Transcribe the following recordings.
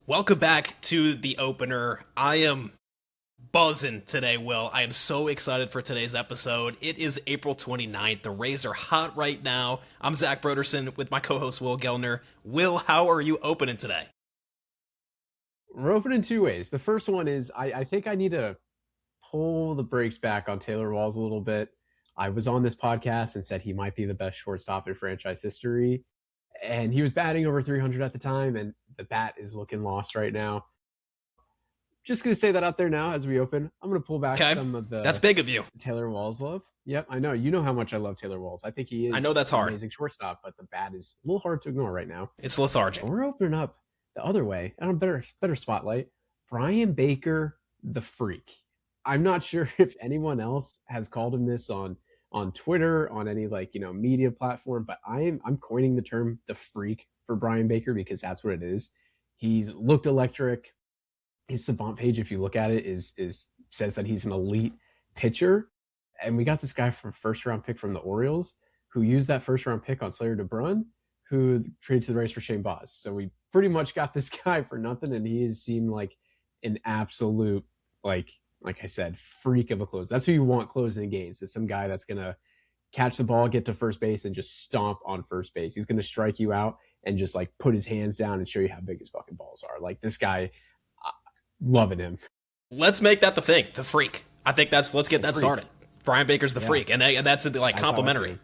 Welcome back to the opener. I am buzzing today, Will. I am so excited for today's episode. It is April 29th. The Rays are hot right now. I'm Zach Broderson with my co-host Will Gelner. Will, how are you opening today? We're open in two ways. The first one is I think I need to pull the brakes back on Taylor Walls a little bit. I was on this podcast and said he might be the best shortstop in franchise history. And he was batting over 300 at the time, and the bat is looking lost right now. Just going to say that out there now as we open. I'm going to pull back Okay, some of that's the big of you. Taylor Walls love. Yep, I know. You know how much I love Taylor Walls. I think he I is know that's an hard. amazing shortstop, but the bat is a little hard to ignore right now. It's lethargic. We're opening up the other way on a better spotlight. Brian Baker, the freak. I'm not sure if anyone else has called him this on Twitter, on any media platform, but I'm coining the term the freak for Brian Baker because that's what it is. He's looked electric. His Savant page, if you look at it, is says that he's an elite pitcher. And we got this guy from first round pick from the Orioles who used that first round pick on Slayer DeBrun, who traded to the Rays for Shane Baz. So we pretty much got this guy for nothing, and he has seemed like an absolute, like I said, freak of a closer. That's who you want closing games. It's some guy that's going to catch the ball, get to first base, and just stomp on first base. He's going to strike you out and just put his hands down and show you how big his fucking balls are. This guy, loving him. Let's make that the thing, the freak. I think let's get that started. Brian Baker's the freak, and that's complimentary.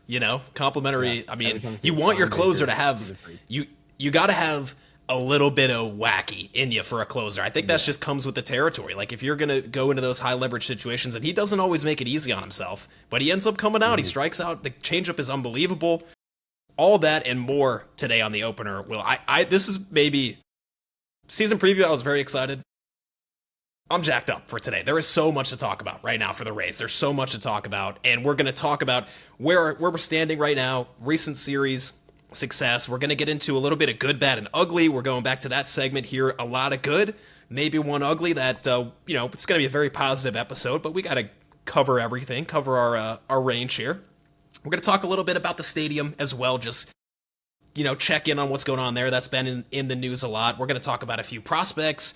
Complimentary. Yeah. I mean, you want your closer to have you got to have a little bit of wacky in you for a closer. I think that just comes with the territory. If you're gonna go into those high leverage situations, and he doesn't always make it easy on himself, but he ends up coming out. He strikes out. The changeup is unbelievable. All that and more today on the opener. Will this is maybe season preview. I was very excited. I'm jacked up for today. There is so much to talk about right now for the Rays. There's so much to talk about, and we're going to talk about where we're standing right now, recent series success. We're going to get into a little bit of good, bad, and ugly. We're going back to that segment here. A lot of good, maybe one ugly. That it's going to be a very positive episode, but we got to cover everything, cover our range here. We're going to talk a little bit about the stadium as well. Just check in on what's going on there. That's been in the news a lot. We're going to talk about a few prospects.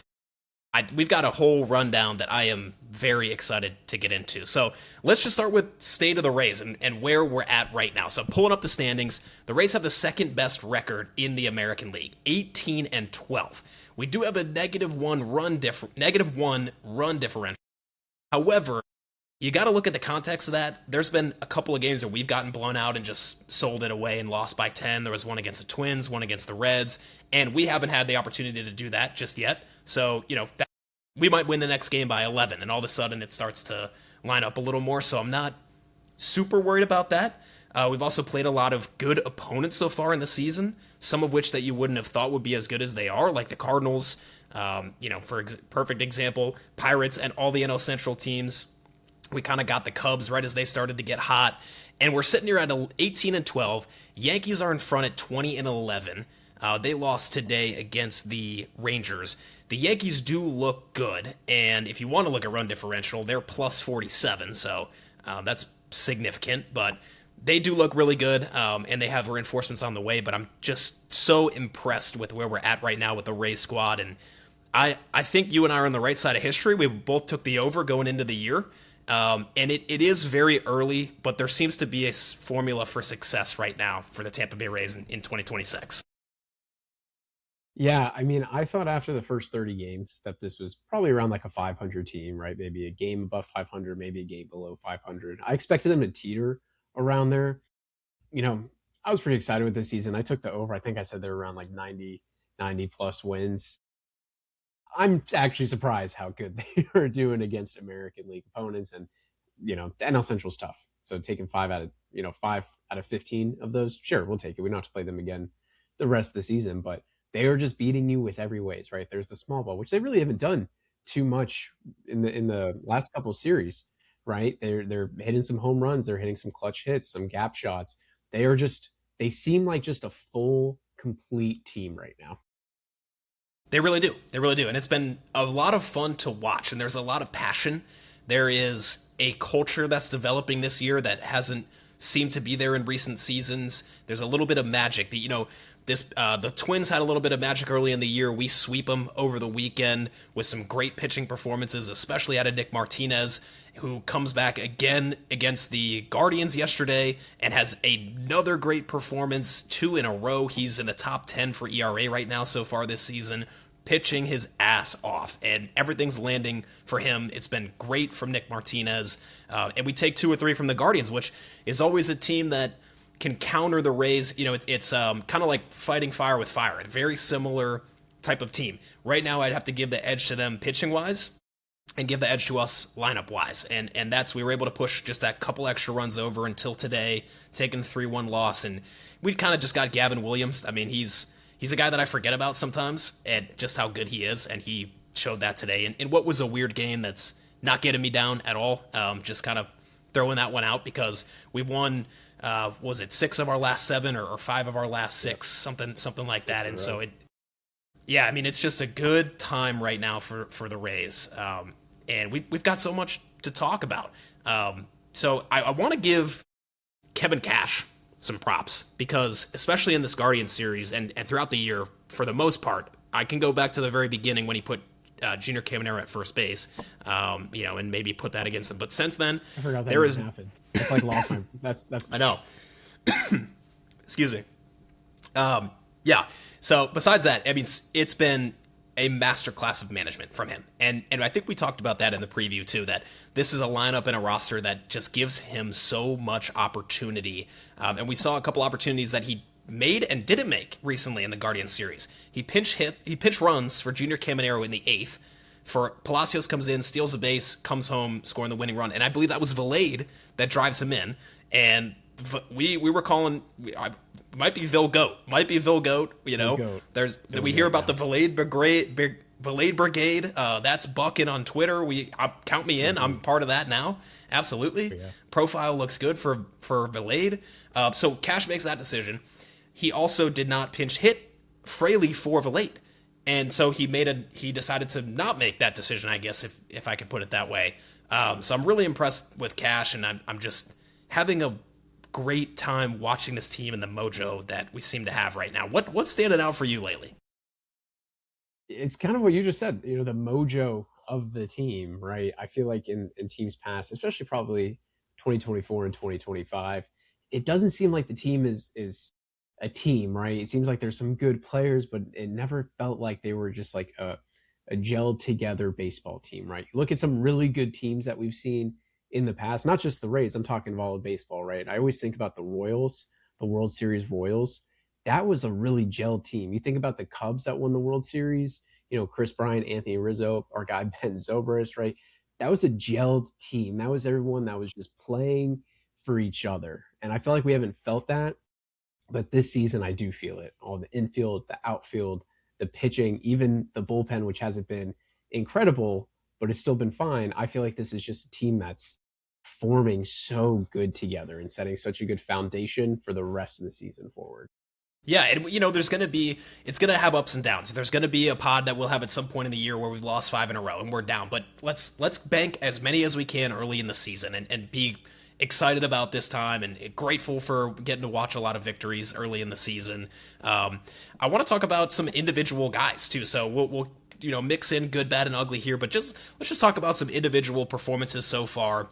We've got a whole rundown that I am very excited to get into. So let's just start with state of the Rays and where we're at right now. So pulling up the standings, the Rays have the second best record in the American League, 18-12. We do have a negative one run differential. However, you got to look at the context of that. There's been a couple of games where we've gotten blown out and just sold it away and lost by 10. There was one against the Twins, one against the Reds, and we haven't had the opportunity to do that just yet. So, we might win the next game by 11, and all of a sudden it starts to line up a little more, so I'm not super worried about that. We've also played a lot of good opponents so far in the season, some of which that you wouldn't have thought would be as good as they are, like the Cardinals, perfect example, Pirates, and all the NL Central teams. We kind of got the Cubs right as they started to get hot, and we're sitting here at 18-12. Yankees are in front at 20-11. They lost today against the Rangers. The Yankees do look good, and if you want to look at run differential, they're plus 47, so that's significant, but they do look really good, and they have reinforcements on the way, but I'm just so impressed with where we're at right now with the Rays squad, and I think you and I are on the right side of history. We both took the over going into the year, and it is very early, but there seems to be a formula for success right now for the Tampa Bay Rays in 2026. Yeah, I mean, I thought after the first 30 games that this was probably around a 500 team, right? Maybe a game above 500, maybe a game below 500. I expected them to teeter around there. I was pretty excited with this season. I took the over. I think I said they were around 90 plus wins. I'm actually surprised how good they are doing against American League opponents, and the NL Central's tough. So taking 5 out of 15 of those, sure, we'll take it. We don't have to play them again the rest of the season, but they are just beating you with every ways, right? There's the small ball, which they really haven't done too much in the last couple of series, right? They're hitting some home runs, they're hitting some clutch hits, some gap shots. They seem like just a full, complete team right now. They really do. They really do. And it's been a lot of fun to watch, and there's a lot of passion. There is a culture that's developing this year that hasn't seemed to be there in recent seasons. There's a little bit of magic. The The Twins had a little bit of magic early in the year. We sweep them over the weekend with some great pitching performances, especially out of Nick Martinez, who comes back again against the Guardians yesterday and has another great performance, 2 in a row. He's in the top 10 for ERA right now so far this season, pitching his ass off, and everything's landing for him. It's been great from Nick Martinez, and we take 2 or 3 from the Guardians, which is always a team that can counter the Rays. It's kind of like fighting fire with fire. A very similar type of team. Right now, I'd have to give the edge to them pitching-wise and give the edge to us lineup-wise. And we were able to push just that couple extra runs over until today, taking 3-1 loss. And we kind of just got Gavin Williams. I mean, he's a guy that I forget about sometimes, and just how good he is, and he showed that today. In what was a weird game that's not getting me down at all, just kind of throwing that one out because we won... was it 6 of our last 7 or 5 of our last 6, something like that. And so it's just a good time right now for the Rays. And we've got so much to talk about. So I want to give Kevin Cash some props because especially in this Guardian series and throughout the year, for the most part, I can go back to the very beginning when he put Junior Caminero at first base, and maybe put that against him. But since then, I forgot that even happened. It's like lost my. That's. I know. Excuse me. Yeah. So besides that, I mean, it's been a masterclass of management from him, and I think we talked about that in the preview too. That this is a lineup and a roster that just gives him so much opportunity, and we saw a couple opportunities that he made and didn't make recently in the Guardian series. He pinch runs for Junior Caminero in the 8th. For Palacios comes in, steals a base, comes home, scoring the winning run, and I believe that was Valade that drives him in. And we were calling, might be Vil Goat. We hear about the Valade Brigade. That's bucking on Twitter. Count me in. I'm part of that now. Absolutely. Yeah. Profile looks good for Valade. So Cash makes that decision. He also did not pinch hit Fraley for Valade. And so he decided to not make that decision, I guess, if I could put it that way. So I'm really impressed with Cash, and I'm just having a great time watching this team and the mojo that we seem to have right now. What's standing out for you lately? It's kind of what you just said, the mojo of the team, right? I feel like in teams past, especially probably 2024 and 2025, it doesn't seem like the team is a team, right? It seems like there's some good players, but it never felt like they were just like a gelled together baseball team, right? You look at some really good teams that we've seen in the past, not just the Rays, I'm talking of all of baseball, right? I always think about the Royals, the World Series Royals. That was a really gelled team. You think about the Cubs that won the World Series, Chris Bryant, Anthony Rizzo, our guy Ben Zobrist, right? That was a gelled team. That was everyone that was just playing for each other. And I feel like we haven't felt that. But this season, I do feel it. All the infield, the outfield, the pitching, even the bullpen, which hasn't been incredible, but it's still been fine. I feel like this is just a team that's forming so good together and setting such a good foundation for the rest of the season forward. Yeah, and it's going to have ups and downs. There's going to be a pod that we'll have at some point in the year where we've lost 5 in a row and we're down. But let's bank as many as we can early in the season and be excited about this time and grateful for getting to watch a lot of victories early in the season. I want to talk about some individual guys too. So we'll mix in good, bad, and ugly here, but let's just talk about some individual performances so far.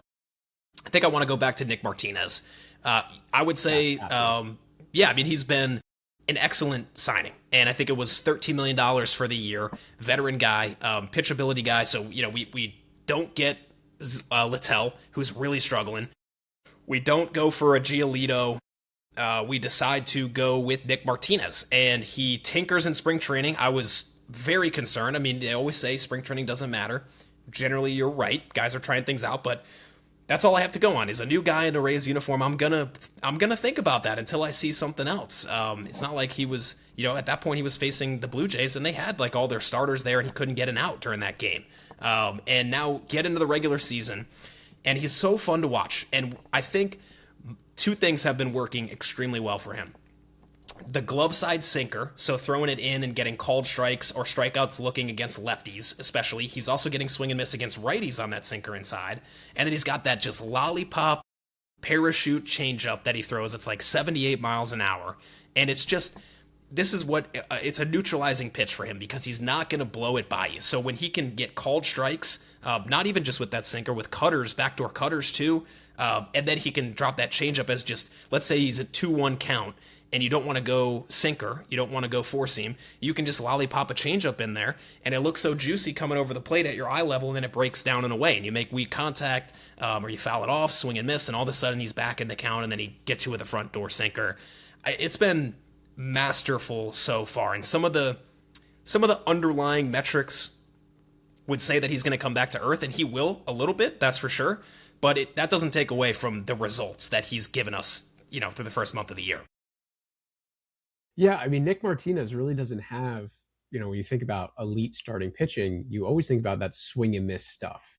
I think I want to go back to Nick Martinez. I would say, he's been an excellent signing, and I think it was $13 million for the year. Veteran guy, pitchability guy. So we don't get Littell, who's really struggling. We don't go for a Giolito. We decide to go with Nick Martinez, and he tinkers in spring training. I was very concerned. I mean, they always say spring training doesn't matter. Generally, you're right. Guys are trying things out, but that's all I have to go on is a new guy in a Rays uniform. I'm gonna think about that until I see something else. It's not like he was, at that point he was facing the Blue Jays and they had like all their starters there and he couldn't get an out during that game. And now get into the regular season. And he's so fun to watch. And I think 2 things have been working extremely well for him. The glove side sinker, so throwing it in and getting called strikes or strikeouts looking against lefties, especially. He's also getting swing and miss against righties on that sinker inside. And then he's got that just lollipop parachute changeup that he throws. It's like 78 miles an hour. And it's this is what it's a neutralizing pitch for him because he's not going to blow it by you. So when he can get called strikes, not even just with that sinker, with cutters, backdoor cutters too, and then he can drop that changeup as just, let's say he's a 2-1 count and you don't want to go sinker, you don't want to go four seam, you can just lollipop a changeup in there and it looks so juicy coming over the plate at your eye level, and then it breaks down and away and you make weak contact, or you foul it off, swing and miss, and all of a sudden he's back in the count and then he gets you with a front door sinker. It's been masterful so far, and some of the underlying metrics would say that he's going to come back to earth, and he will a little bit, that's for sure. But that doesn't take away from the results that he's given us, through the first month of the year. Yeah, I mean, Nick Martinez really doesn't have, when you think about elite starting pitching, you always think about that swing and miss stuff.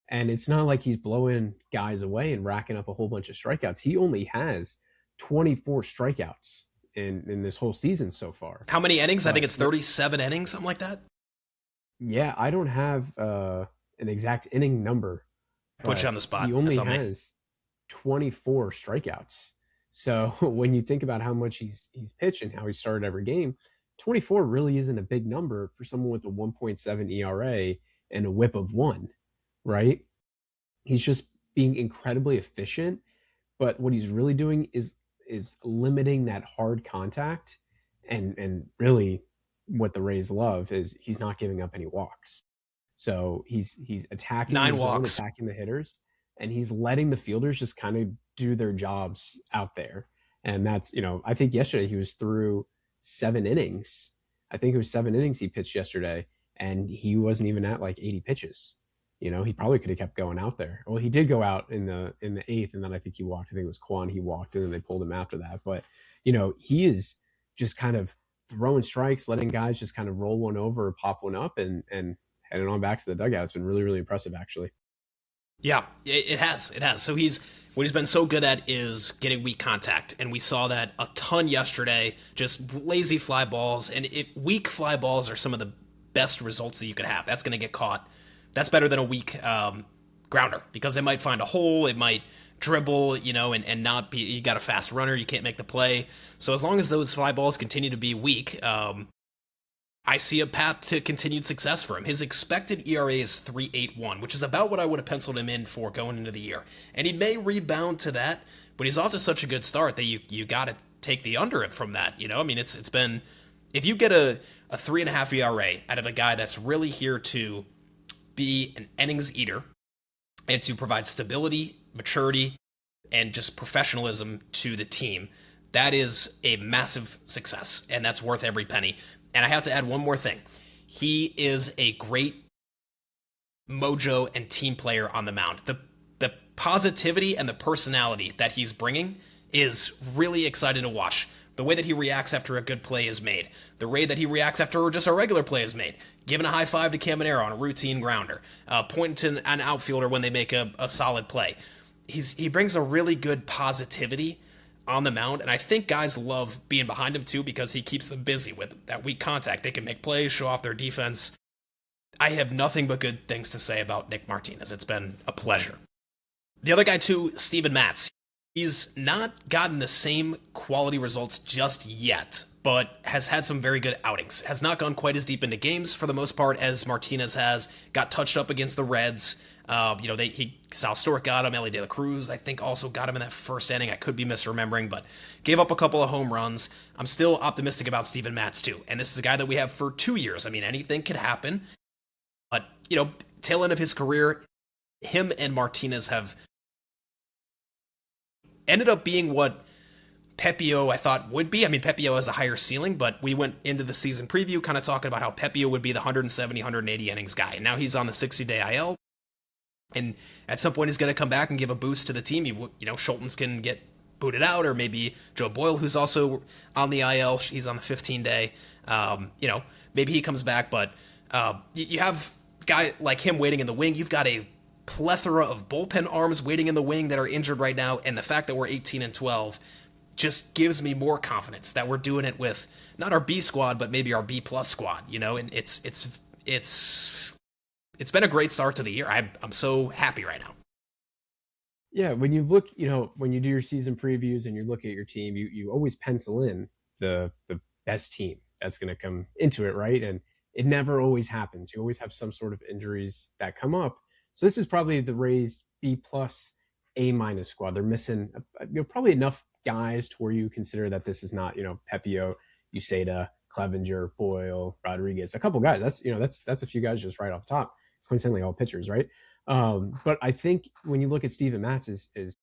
And it's not like he's blowing guys away and racking up a whole bunch of strikeouts. He only has 24 strikeouts in this whole season so far. How many innings? I think it's 37 innings, something like that. Yeah, I don't have an exact inning number. Put you on the spot. He only has 24 strikeouts. So when you think about how much he's pitched and how he started every game, 24 really isn't a big number for someone with a 1.7 ERA and a WHIP of 1, right? He's just being incredibly efficient, but what he's really doing is limiting that hard contact, and really what the Rays love is he's not giving up any walks. So he's attacking 9 walks, attacking the hitters, and he's letting the fielders just kind of do their jobs out there. And that's, I think yesterday he was through 7 innings. I think it was 7 innings he pitched yesterday, and he wasn't even at like 80 pitches. He probably could have kept going out there. Well, he did go out in the 8th, and then I think he walked. I think it was Quan. He walked, and then they pulled him after that. But, he is just kind of throwing strikes, letting guys just kind of roll one over or pop one up and heading on back to the dugout. It's been really, really impressive, actually. Yeah, it has. It has. So what he's been so good at is getting weak contact, and we saw that a ton yesterday, just lazy fly balls, and weak fly balls are some of the best results that you could have. That's going to get caught. That's better than a weak grounder, because it might find a hole, it might dribble, and not be, you got a fast runner, you can't make the play. So as long as those fly balls continue to be weak, I see a path to continued success for him. His expected ERA is 3.81, which is about what I would have penciled him in for going into the year. And he may rebound to that, but he's off to such a good start that you got to take the under it from that. I mean, it's been, if you get a 3.5 ERA out of a guy that's really here to be an innings eater and to provide stability, maturity, and just professionalism to the team, that is a massive success, and that's worth every penny. And I have to add one more thing. He is a great mojo and team player on the mound. The positivity and the personality that he's bringing is really exciting to watch. The way that he reacts after a good play is made. The way that he reacts after just a regular play is made. Giving a high five to Caminero on a routine grounder. Pointing to an outfielder when they make a solid play. He brings a really good positivity on the mound, and I think guys love being behind him too because he keeps them busy with that weak contact. They can make plays, show off their defense. I have nothing but good things to say about Nick Martinez. It's been a pleasure. The other guy too, Steven Matz. He's not gotten the same quality results just yet, but has had some very good outings. Has not gone quite as deep into games for the most part as Martinez has. Got touched up against the Reds. Sal Stork got him. Ellie De La Cruz, I think, also got him in that first inning. I could be misremembering, but gave up a couple of home runs. I'm still optimistic about Steven Matz too, and this is a guy that we have for 2 years. I mean, anything could happen, but tail end of his career, him and Martinez have ended up being what Pepio I thought would be. I mean, Pepio has a higher ceiling, but we went into the season preview kind of talking about how Pepio would be the 170, 180 innings guy, and now he's on the 60-day IL. And at some point, he's going to come back and give a boost to the team. Schultz can get booted out, or maybe Joe Boyle, who's also on the IL. He's on the 15-day. Maybe he comes back. But you have a guy like him waiting in the wing. You've got a plethora of bullpen arms waiting in the wing that are injured right now. And the fact that we're 18-12 just gives me more confidence that we're doing it with not our B squad, but maybe our B plus squad. And it's been a great start to the year. I'm so happy right now. Yeah, when you look, when you do your season previews and you look at your team, you always pencil in the best team that's going to come into it, right? And it never always happens. You always have some sort of injuries that come up. So this is probably the Rays B plus A minus squad. They're missing probably enough guys to where you consider that this is not Pepio, Uceda, Clevenger, Boyle, Rodriguez, a couple guys. That's a few guys just right off the top. Coincidentally, all pitchers, right? But I think when you look at Steven Matz, is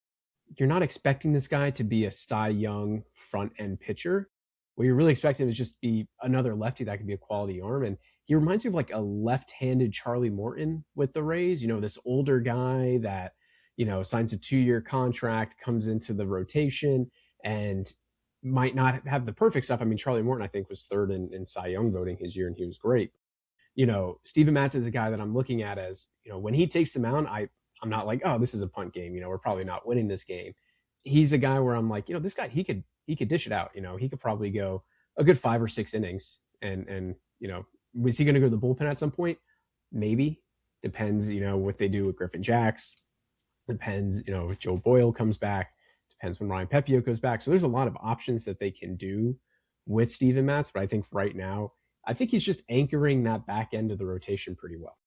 you're not expecting this guy to be a Cy Young front end pitcher. What you're really expecting is just be another lefty that could be a quality arm. And he reminds me of like a left-handed Charlie Morton with the Rays. This older guy that signs a 2-year contract, comes into the rotation, and might not have the perfect stuff. I mean, Charlie Morton, I think, was third in Cy Young voting his year, and he was great. Steven Matz is a guy that I'm looking at as, when he takes the mound, I'm not like, oh, this is a punt game. We're probably not winning this game. He's a guy where I'm like, this guy, he could dish it out. He could probably go a good 5 or 6 innings. And was he going to go to the bullpen at some point? Maybe. Depends, what they do with Griffin Jacks. Depends, if Joe Boyle comes back. Depends when Ryan Pepio goes back. So there's a lot of options that they can do with Steven Matz. But I think right now, I think he's just anchoring that back end of the rotation pretty well.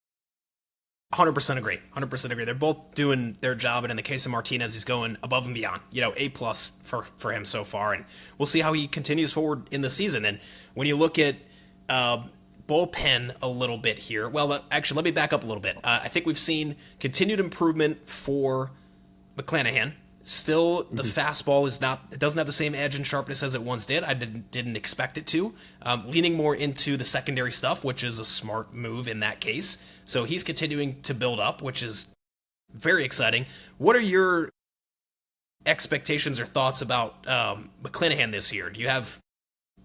100% agree. 100% agree. They're both doing their job, and in the case of Martinez, he's going above and beyond. A plus for him so far, and we'll see how he continues forward in the season. And when you look at bullpen a little bit here, well, actually, let me back up a little bit. I think we've seen continued improvement for McClanahan. Still, the fastball it doesn't have the same edge and sharpness as it once did. I didn't expect it to. Leaning more into the secondary stuff, which is a smart move in that case. So he's continuing to build up, which is very exciting. What are your expectations or thoughts about McClanahan this year? Do you have,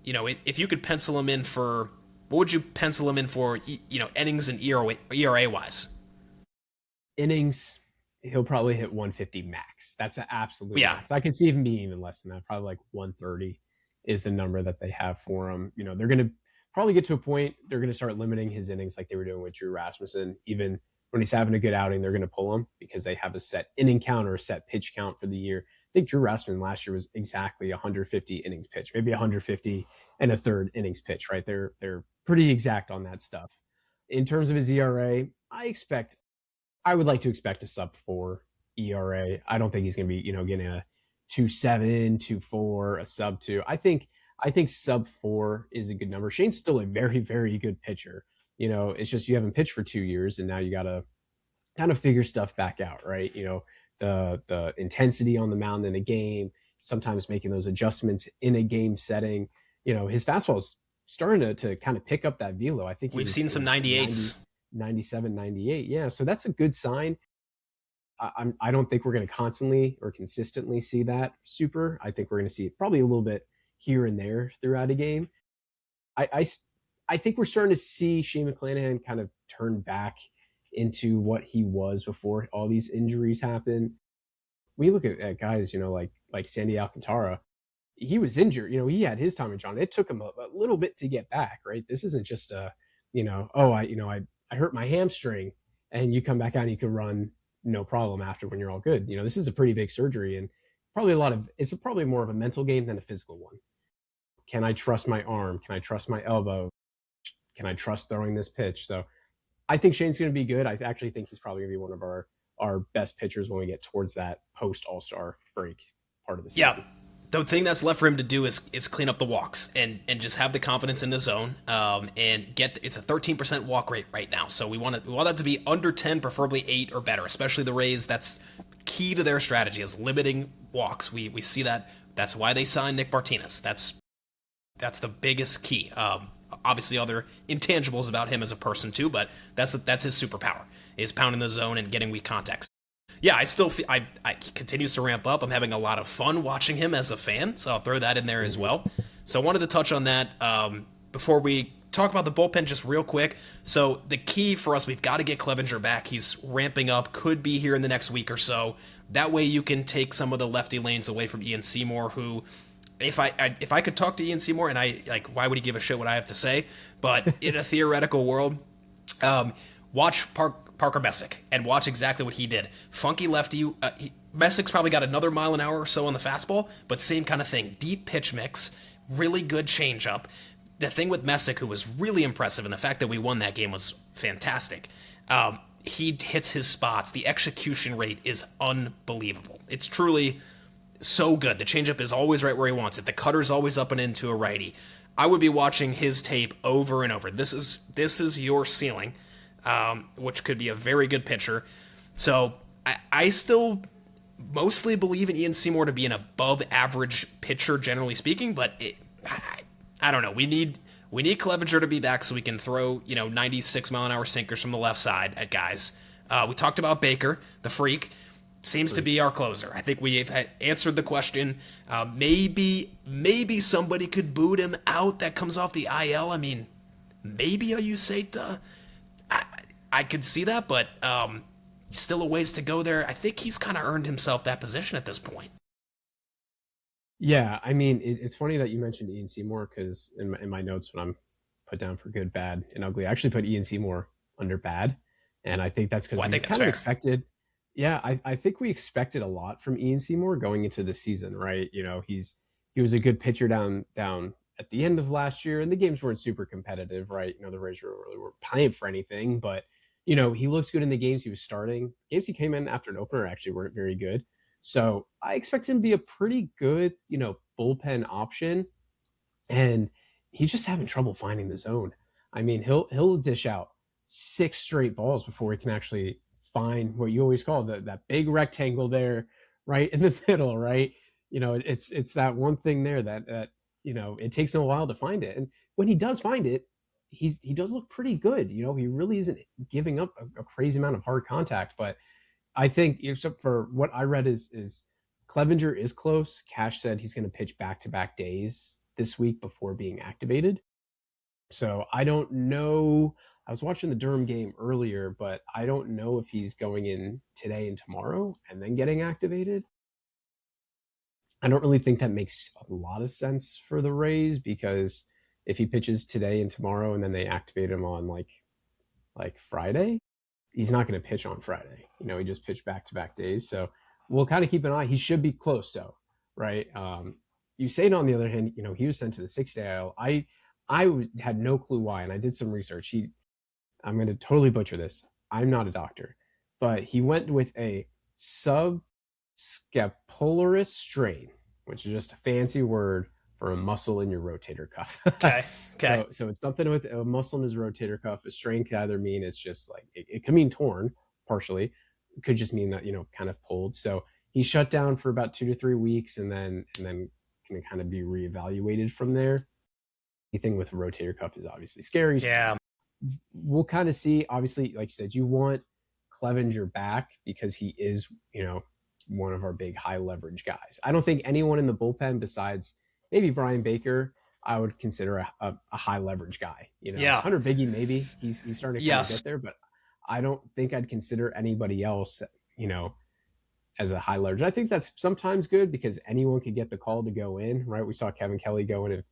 if you could pencil him in for, what would you pencil him in for, innings and ERA wise? Innings, he'll probably hit 150 max. That's the absolute max. I can see him being even less than that. Probably like 130 is the number that they have for him. They're going to probably get to a point they're going to start limiting his innings like they were doing with Drew Rasmussen. Even when he's having a good outing, they're going to pull him because they have a set inning count or a set pitch count for the year. I think Drew Rasmussen last year was exactly 150 innings pitch, maybe 150 and a third innings pitch, right? They're pretty exact on that stuff. In terms of his ERA, I would like to expect a sub 4 ERA. I don't think he's going to be, getting a 2.7, 2.4, a sub 2. I think sub 4 is a good number. Shane's still a very, very good pitcher. It's just you haven't pitched for 2 years, and now you got to kind of figure stuff back out, right? The intensity on the mound in a game, sometimes making those adjustments in a game setting. His fastball's starting to kind of pick up that velo. I think we've seen some 98s. 97, 98. Yeah. So that's a good sign. I don't think we're going to constantly or consistently see that super. I think we're going to see it probably a little bit here and there throughout a game. I think we're starting to see Shane McClanahan kind of turn back into what he was before all these injuries happened. We look at guys, like Sandy Alcantara. He was injured. He had his time in John. It took him a little bit to get back, right? This isn't just I hurt my hamstring, and you come back out and you can run no problem after when you're all good. This is a pretty big surgery, and it's probably more of a mental game than a physical one. Can I trust my arm? Can I trust my elbow? Can I trust throwing this pitch? So I think Shane's going to be good. I actually think he's probably going to be one of our best pitchers when we get towards that post All-Star break part of the season. Yeah. The thing that's left for him to do is clean up the walks and just have the confidence in the zone and it's a 13% walk rate right now. So we want that to be under 10, preferably 8 or better, especially the Rays. That's key to their strategy is limiting walks. We see that. That's why they signed Nick Martinez. That's the biggest key. Obviously other intangibles about him as a person too, but that's his superpower is pounding the zone and getting weak contacts. Yeah, I still feel I continues to ramp up. I'm having a lot of fun watching him as a fan, so I'll throw that in there as well. So I wanted to touch on that before we talk about the bullpen just real quick. So the key for us, we've got to get Clevenger back. He's ramping up, could be here in the next week or so. That way you can take some of the lefty lanes away from Ian Seymour, who if I could talk to Ian Seymour and why would he give a shit what I have to say? But in a theoretical world, watch Parker Messick and watch exactly what he did. Funky lefty. Messick's probably got another mile an hour or so on the fastball, but same kind of thing. Deep pitch mix, really good changeup. The thing with Messick, who was really impressive, and the fact that we won that game was fantastic. He hits his spots. The execution rate is unbelievable. It's truly so good. The changeup is always right where he wants it. The cutter's always up and into a righty. I would be watching his tape over and over. This is your ceiling, which could be a very good pitcher. So I still mostly believe in Ian Seymour to be an above average pitcher, generally speaking, but I don't know. We need Clevenger to be back so we can throw 96-mile-an-hour sinkers from the left side at guys. We talked about Baker, the freak. Seems to be our closer. I think we've answered the question. Maybe somebody could boot him out that comes off the IL. I mean, maybe a Uceta. I could see that, but still a ways to go there. I think he's kind of earned himself that position at this point. Yeah, I mean, it's funny that you mentioned Ian Seymour because in my notes when I'm put down for good, bad, and ugly, I actually put Ian Seymour under bad, and I think that's because we kind of expected. Yeah, I think we expected a lot from Ian Seymour going into the season, right? He was a good pitcher down at the end of last year, and the games weren't super competitive, right? The Rays really weren't playing for anything, but he looked good in the games he was starting. Games he came in after an opener actually weren't very good. So I expect him to be a pretty good, bullpen option. And he's just having trouble finding the zone. I mean, he'll dish out 6 straight balls before he can actually find what you always call that big rectangle there, right in the middle, right? It's that one thing there that it takes him a while to find it. And when he does find it, he does look pretty good. He really isn't giving up a crazy amount of hard contact, but I think, except for what I read, is Clevenger is close. Cash said he's going to pitch back-to-back days this week before being activated. So I don't know. I was watching the Durham game earlier, but I don't know if he's going in today and tomorrow and then getting activated. I don't really think that makes a lot of sense for the Rays, because if he pitches today and tomorrow and then they activate him on like Friday, he's not going to pitch on Friday. He just pitched back-to-back days. So we'll kind of keep an eye. He should be close, though, right? Usain, on the other hand, he was sent to the 6-day IL. I had no clue why, and I did some research. I'm going to totally butcher this. I'm not a doctor, but he went with a subscapularis strain, which is just a fancy word for a muscle in your rotator cuff. Okay. So it's something with a muscle in his rotator cuff. A strain could either mean it's just like, it could mean torn partially. It could just mean that, kind of pulled. So he shut down for about 2 to 3 weeks and then can kind of be reevaluated from there. Anything with a rotator cuff is obviously scary. Yeah. We'll kind of see. Obviously, like you said, you want Clevenger back because he is, one of our big high leverage guys. I don't think anyone in the bullpen besides maybe Brian Baker I would consider a high leverage guy. Yeah. Hunter Biggie, maybe he's starting to get there, but I don't think I'd consider anybody else, as a high leverage. I think that's sometimes good because anyone could get the call to go in, right? We saw Kevin Kelly go in and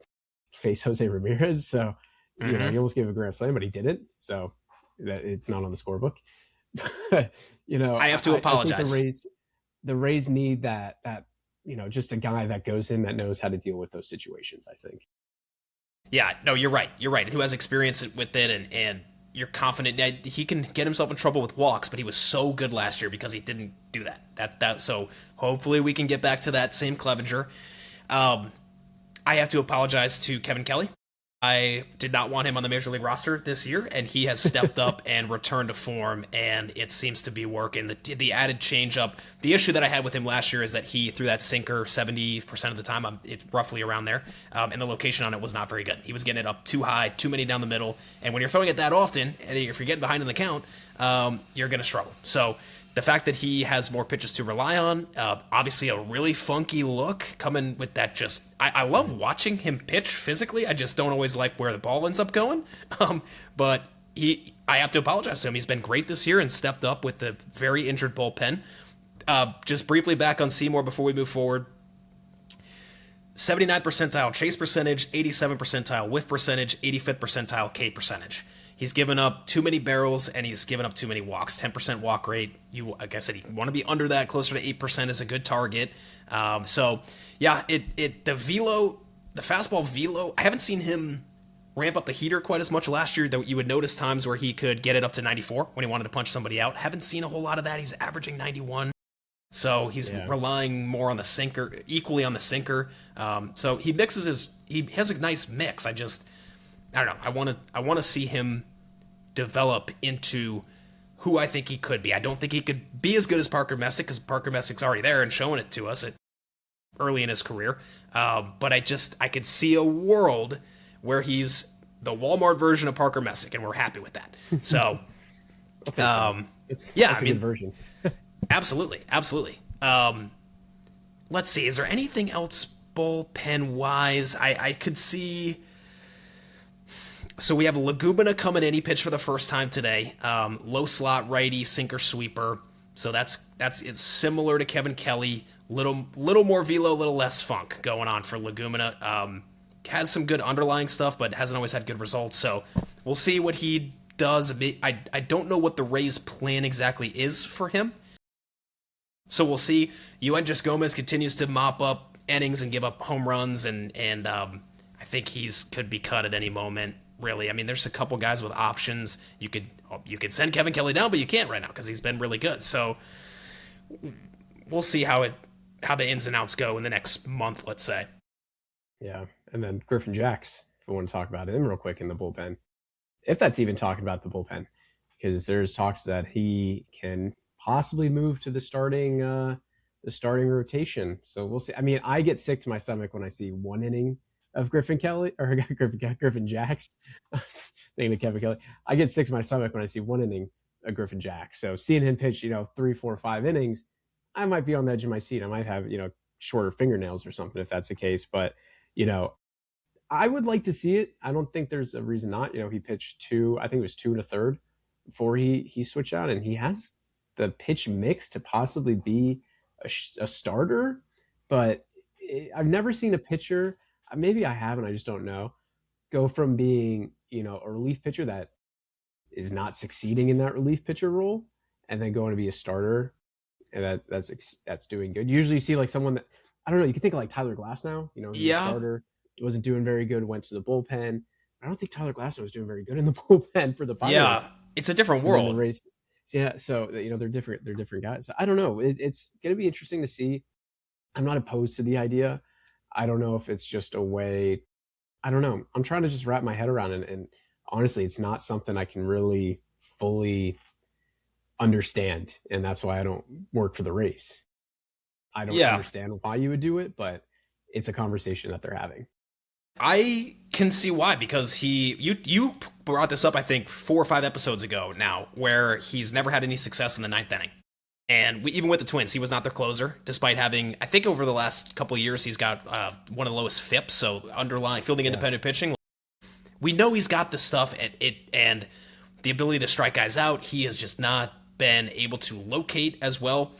face Jose Ramirez. So, he almost gave a grand slam, but he didn't. So that it's not on the scorebook. I have to apologize. I think the Rays need that, just a guy that goes in that knows how to deal with those situations, I think. Yeah, no, you're right. Who has experience with it, and you're confident that he can get himself in trouble with walks, but he was so good last year because he didn't do that. So hopefully we can get back to that same Clevenger. I have to apologize to Kevin Kelly. I did not want him on the Major League roster this year, and he has stepped up and returned to form, and it seems to be working. The added changeup. The issue that I had with him last year is that he threw that sinker 70% of the time. It's roughly around there, and the location on it was not very good. He was getting it up too high, too many down the middle, and when you're throwing it that often, and if you're getting behind in the count, you're going to struggle. So the fact that he has more pitches to rely on, obviously a really funky look coming with that. I love watching him pitch physically. I just don't always like where the ball ends up going. But I have to apologize to him. He's been great this year and stepped up with the very injured bullpen. Just briefly back on Seymour before we move forward. 79th percentile chase percentage, 87th percentile whiff percentage, 85th percentile K percentage. He's given up too many barrels, and he's given up too many walks. 10% walk rate. Like I said, you want to be under that. Closer to 8% is a good target. So, yeah, the velo the fastball velo, I haven't seen him ramp up the heater quite as much last year, though you would notice times where he could get it up to 94 when he wanted to punch somebody out. Haven't seen a whole lot of that. He's averaging 91. So he's relying more on the sinker, equally on the sinker. So he has a nice mix. I don't know. I want to see him develop into who I think he could be. I don't think he could be as good as Parker Messick, because Parker Messick's already there and showing it to us early in his career. But I could see a world where he's the Walmart version of Parker Messick, and we're happy with that. So, it's a good version. Absolutely. Let's see. Is there anything else bullpen wise? I could see. So we have Lagumina coming in. He pitched for the first time today. Low slot righty, sinker sweeper. So it's similar to Kevin Kelly. Little more velo, little less funk going on for Lagumina. Has some good underlying stuff, but hasn't always had good results. So we'll see what he does. I don't know what the Rays' plan exactly is for him. So we'll see. Yoendris Gomez continues to mop up innings and give up home runs, and I think could be cut at any moment. Really, I mean, there's a couple guys with options. You could send Kevin Kelly down, but you can't right now because he's been really good. So we'll see how the ins and outs go in the next month, let's say. Yeah, and then Griffin Jacks, if we want to talk about him real quick in the bullpen, if that's even talking about the bullpen, because there's talks that he can possibly move to the starting rotation. So we'll see. I mean, I get sick to my stomach when I see one inning of Griffin Jacks. Thinking of Kevin Kelly. I get sick to my stomach when I see one inning of Griffin Jacks. So seeing him pitch, 3, 4, 5 innings, I might be on the edge of my seat. I might have, shorter fingernails or something if that's the case. But, I would like to see it. I don't think there's a reason not. He pitched 2 1/3 before he switched out, and he has the pitch mix to possibly be a starter. But I've never seen a pitcher, maybe I haven't, I just don't know, go from being, a relief pitcher that is not succeeding in that relief pitcher role and then going to be a starter. And that's doing good. Usually you see like someone that, I don't know, you can think of like Tyler Glasnow, he's a starter. He wasn't doing very good, went to the bullpen. I don't think Tyler Glasnow was doing very good in the bullpen for the Pirates. Yeah, it's a different world. Yeah, so they're different. They're different guys. So I don't know. It's going to be interesting to see. I'm not opposed to the idea. I don't know if it's just a way. I don't know. I'm trying to just wrap my head around it, and honestly, it's not something I can really fully understand, and that's why I don't work for the Rays. I don't understand why you would do it, but it's a conversation that they're having. I can see why, because you brought this up, I think 4 or 5 episodes ago now, where he's never had any success in the 9th inning. And even with the Twins, he was not their closer, despite having, I think over the last couple of years, he's got one of the lowest FIPs, so underlying fielding independent pitching. We know he's got the stuff and the ability to strike guys out. He has just not been able to locate as well.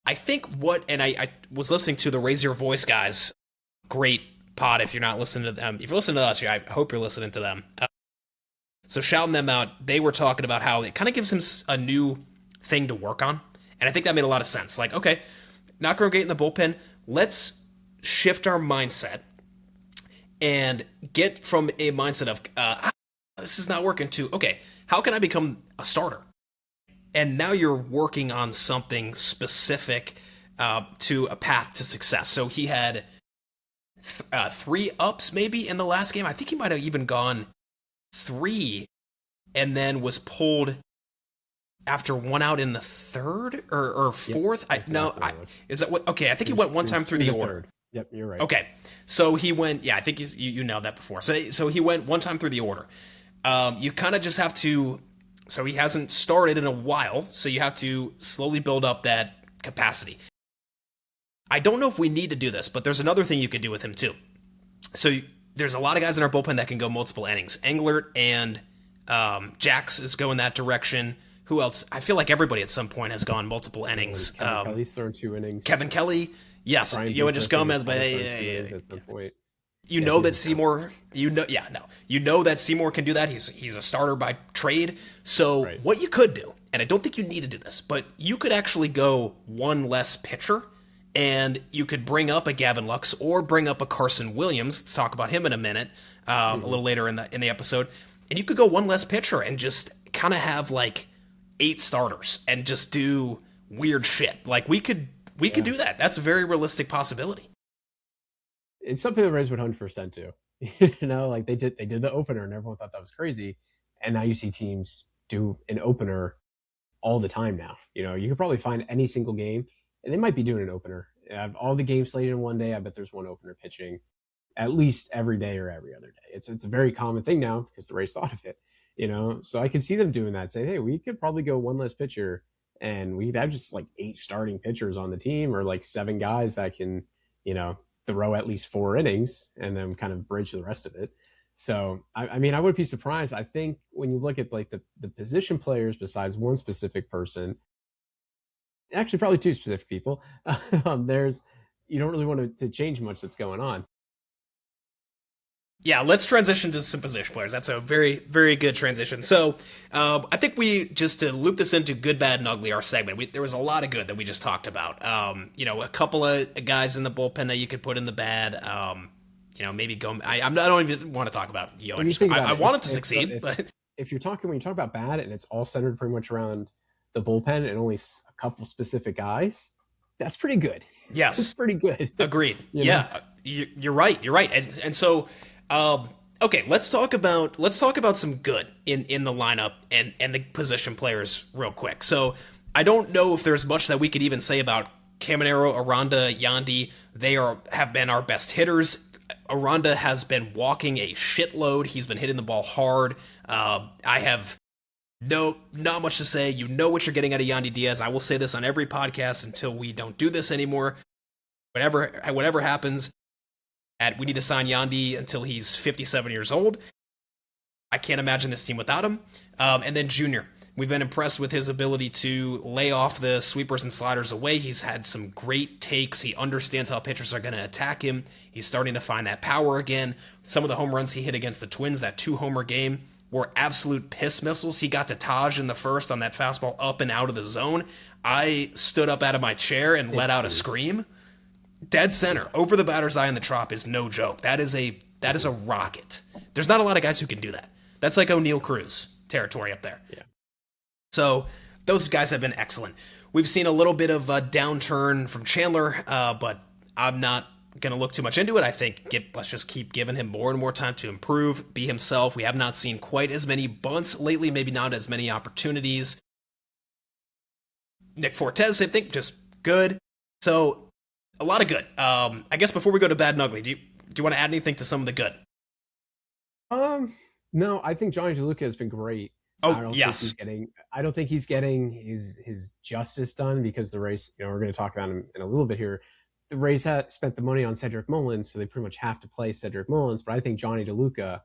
I think I was listening to the Raise Your Voice guys, great pod. If you're not listening to them, if you're listening to us, I hope you're listening to them. So shouting them out, they were talking about how it kind of gives him a new thing to work on. And I think that made a lot of sense. Like, okay, not going to get in the bullpen. Let's shift our mindset and get from a mindset of, this is not working, to, okay, how can I become a starter? And now you're working on something specific to a path to success. So he had 3 ups maybe in the last game. I think he might have even gone 3 and then was pulled after 1 out in the 3rd or 4th. Yep, is that what? Okay, I think he went one time through the order. Yep, you're right. Okay, so he went. Yeah, I think you nailed that before. So he went one time through the order. You kind of just have to. So he hasn't started in a while, so you have to slowly build up that capacity. I don't know if we need to do this, but there's another thing you could do with him too. So there's a lot of guys in our bullpen that can go multiple innings. Englert and Jax is going that direction. Who else? I feel like everybody at some point has gone multiple innings. Kevin Kelly's thrown 2 innings. Kevin Kelly, yes. Yoendris Gomez, but at some point. You know that Seymour can do that. He's a starter by trade. So what you could do, and I don't think you need to do this, but you could actually go one less pitcher and you could bring up a Gavin Lux or bring up a Carson Williams. Let's talk about him in a minute, a little later in the episode. And you could go one less pitcher and just kind of have like 8 starters and just do weird shit. Like we could do that. That's a very realistic possibility. It's something the Rays would 100% do. You know, like they did the opener and everyone thought that was crazy. And now you see teams do an opener all the time now. You know, you could probably find any single game, and they might be doing an opener. All the games slated in one day, I bet there's one opener pitching at least every day or every other day. It's a very common thing now because the Rays thought of it, you know. So I can see them doing that, saying, hey, we could probably go one less pitcher and we'd have just like 8 starting pitchers on the team, or like 7 guys that can, you know, throw at least 4 innings and then kind of bridge the rest of it. So, I mean, I wouldn't be surprised. I think when you look at like the position players besides one specific person, actually probably 2 specific people, you don't really want to change much that's going on. Yeah, let's transition to some position players. That's a very, very good transition. So I think we, just to loop this into good, bad, and ugly, our segment, there was a lot of good that we just talked about. You know, a couple of guys in the bullpen that you could put in the bad. You know, maybe go. I don't even want to talk about Yoan. I want him to succeed, but when you talk about bad and it's all centered pretty much around the bullpen and only a couple specific guys, that's pretty good. Yes, it's pretty good. Agreed. Yeah, you're right. You're right. And so. Okay, let's talk about some good in the lineup and the position players real quick. So I don't know if there's much that we could even say about Caminero, Aranda, Yandy. They have been our best hitters. Aranda has been walking a shitload. He's been hitting the ball hard. I have not much to say. You know what you're getting out of Yandy Diaz. I will say this on every podcast until we don't do this anymore. Whatever happens. We need to sign Yandy until he's 57 years old. I can't imagine this team without him. And then Junior. We've been impressed with his ability to lay off the sweepers and sliders away. He's had some great takes. He understands how pitchers are going to attack him. He's starting to find that power again. Some of the home runs he hit against the Twins, that 2-homer game, were absolute piss missiles. He got to Taj in the first on that fastball up and out of the zone. I stood up out of my chair and let out a scream. Dead center, over the batter's eye in the Trop is no joke. That is a rocket. There's not a lot of guys who can do that. That's like O'Neal Cruz territory up there. Yeah. So those guys have been excellent. We've seen a little bit of a downturn from Chandler, but I'm not going to look too much into it. I think let's just keep giving him more and more time to improve, be himself. We have not seen quite as many bunts lately, maybe not as many opportunities. Nick Fortes, I think, just good. So a lot of good. I guess before we go to bad and ugly, do you want to add anything to some of the good? No, I think Johnny DeLuca has been great. Yes. I don't think he's getting his justice done because the Rays, you know, we're going to talk about him in a little bit here. The Rays had spent the money on Cedric Mullins, so they pretty much have to play Cedric Mullins. But I think Johnny DeLuca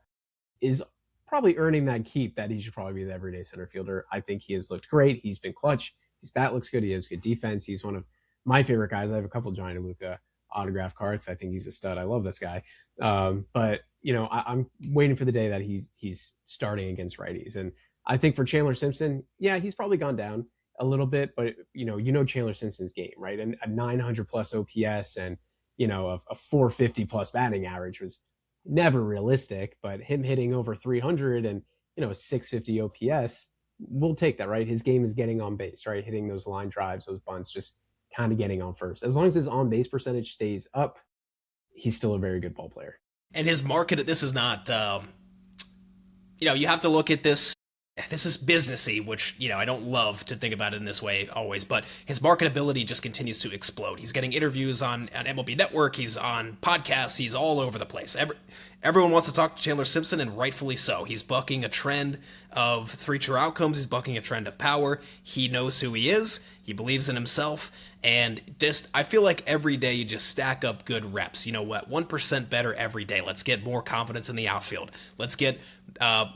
is probably earning that keep that he should probably be the everyday center fielder. I think he has looked great. He's been clutch. His bat looks good. He has good defense. He's one of my favorite guys. I have a couple of Johnny DeLuca autograph cards. I think he's a stud. I love this guy. But you know, I'm waiting for the day that he's starting against righties. And I think for Chandler Simpson, yeah, he's probably gone down a little bit, but you know Chandler Simpson's game, right? And a 900 plus OPS and you know a 450 plus batting average was never realistic. But him hitting over 300 and you know a 650 OPS, we'll take that, right? His game is getting on base, right? Hitting those line drives, those bunts, just kind of getting on first. As long as his on base percentage stays up, he's still a very good ball player. And his market, this is not, you know, you have to look at this. This is businessy, which, you know, I don't love to think about it in this way always, but his marketability just continues to explode. He's getting interviews on MLB Network. He's on podcasts. He's all over the place. Everyone wants to talk to Chandler Simpson, and rightfully so. He's bucking a trend of 3 true outcomes. He's bucking a trend of power. He knows who he is. He believes in himself. And just, I feel like every day you just stack up good reps. You know what? 1% better every day. Let's get more confidence in the outfield. Let's get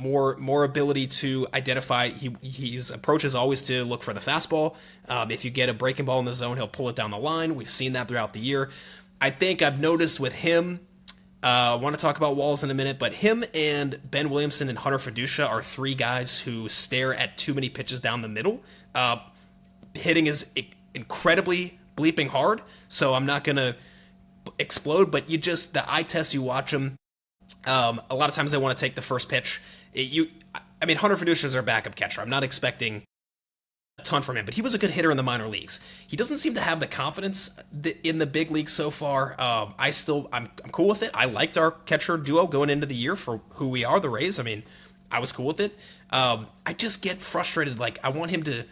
more ability to identify. His approach is always to look for the fastball. If you get a breaking ball in the zone, he'll pull it down the line. We've seen that throughout the year. I think I've noticed with him, I want to talk about Walls in a minute, but him and Ben Williamson and Hunter Fiducia are 3 guys who stare at too many pitches down the middle. Hitting is incredibly bleeping hard, so I'm not gonna explode. But the eye test, you watch him. A lot of times they want to take the first pitch. Hunter Fiducia is our backup catcher. I'm not expecting a ton from him, but he was a good hitter in the minor leagues. He doesn't seem to have the confidence in the big leagues so far. I'm cool with it. I liked our catcher duo going into the year for who we are, the Rays. I was cool with it. I just get frustrated. Like, I want him to,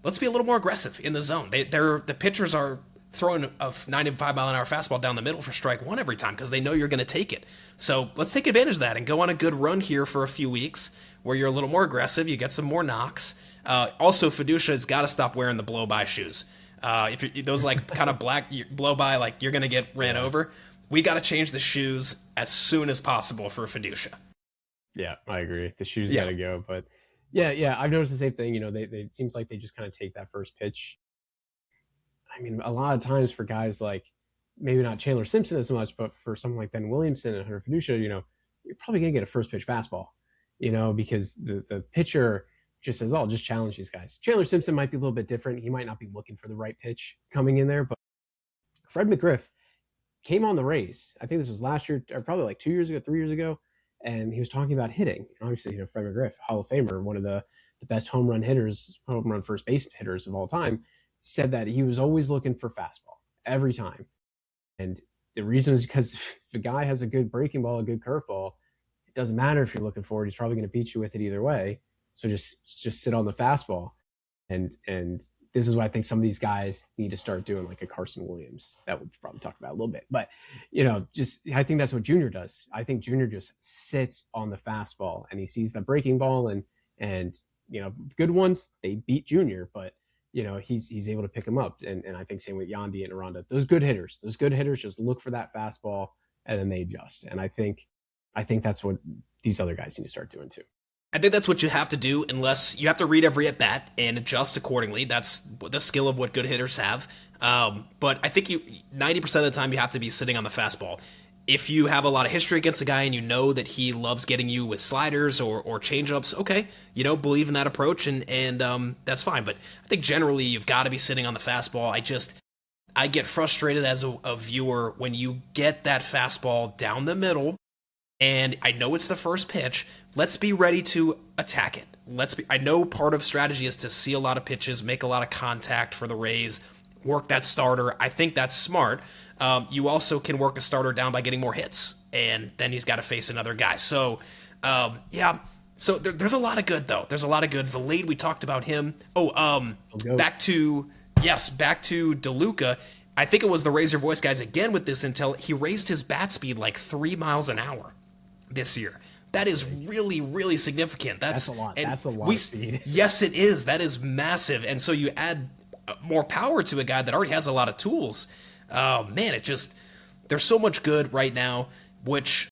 let's be a little more aggressive in the zone. The pitchers are throwing a 95-mile-an-hour fastball down the middle for strike one every time because they know you're going to take it. So let's take advantage of that and go on a good run here for a few weeks where you're a little more aggressive, you get some more knocks. Also, Fiducia has got to stop wearing the blow-by shoes. If those like kind of black blow-by, like you're going to get ran over. We got to change the shoes as soon as possible for Fiducia. Yeah, I agree. The shoes got to go. But yeah, I've noticed the same thing. It seems like they just kind of take that first pitch. A lot of times for guys like maybe not Chandler Simpson as much, but for someone like Ben Williamson and Hunter Fiducia, you're probably going to get a first pitch fastball, because the pitcher just says, "Oh, just challenge these guys." Chandler Simpson might be a little bit different. He might not be looking for the right pitch coming in there, but Fred McGriff came on the Rays. I think this was last year, or probably like 2 years ago, 3 years ago, and he was talking about hitting. Obviously, Fred McGriff, Hall of Famer, one of the best home run first base hitters of all time, said that he was always looking for fastball every time. And the reason is because if a guy has a good breaking ball, a good curveball, it doesn't matter if you're looking for it. He's probably going to beat you with it either way. So just sit on the fastball. And this is what I think some of these guys need to start doing, like a Carson Williams. That we'll probably talk about a little bit. But, I think that's what Junior does. I think Junior just sits on the fastball and he sees the breaking ball and good ones, they beat Junior, but he's able to pick them up. And I think same with Yandy and Aranda. Those good hitters just look for that fastball and then they adjust. And I think that's what these other guys need to start doing too. I think that's what you have to do, unless you have to read every at-bat and adjust accordingly. That's the skill of what good hitters have. But I think 90% of the time you have to be sitting on the fastball. If you have a lot of history against a guy and you know that he loves getting you with sliders or changeups, okay, believe in that approach and that's fine. But I think generally you've got to be sitting on the fastball. I get frustrated as a viewer when you get that fastball down the middle and I know it's the first pitch. Let's be ready to attack it. I know part of strategy is to see a lot of pitches, make a lot of contact for the Rays, work that starter. I think that's smart. You also can work a starter down by getting more hits, and then he's got to face another guy. So, So there's a lot of good, though. There's a lot of good. Valade, we talked about him. Back to DeLuca. I think it was the Raise Your Voice guys again with this intel. He raised his bat speed like 3 miles an hour this year. That is really, really significant. That's a lot. That's a lot of speed. Yes, it is. That is massive. And so you add more power to a guy that already has a lot of tools. Man, there's so much good right now, which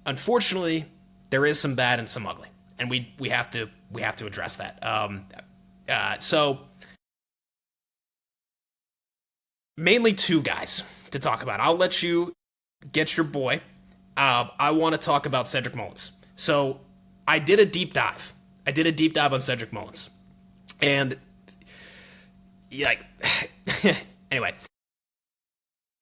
unfortunately there is some bad and some ugly, and we have to address that. So mainly two guys to talk about. I'll let you get your boy. I want to talk about Cedric Mullins. So I did a deep dive. On Cedric Mullins. And anyway,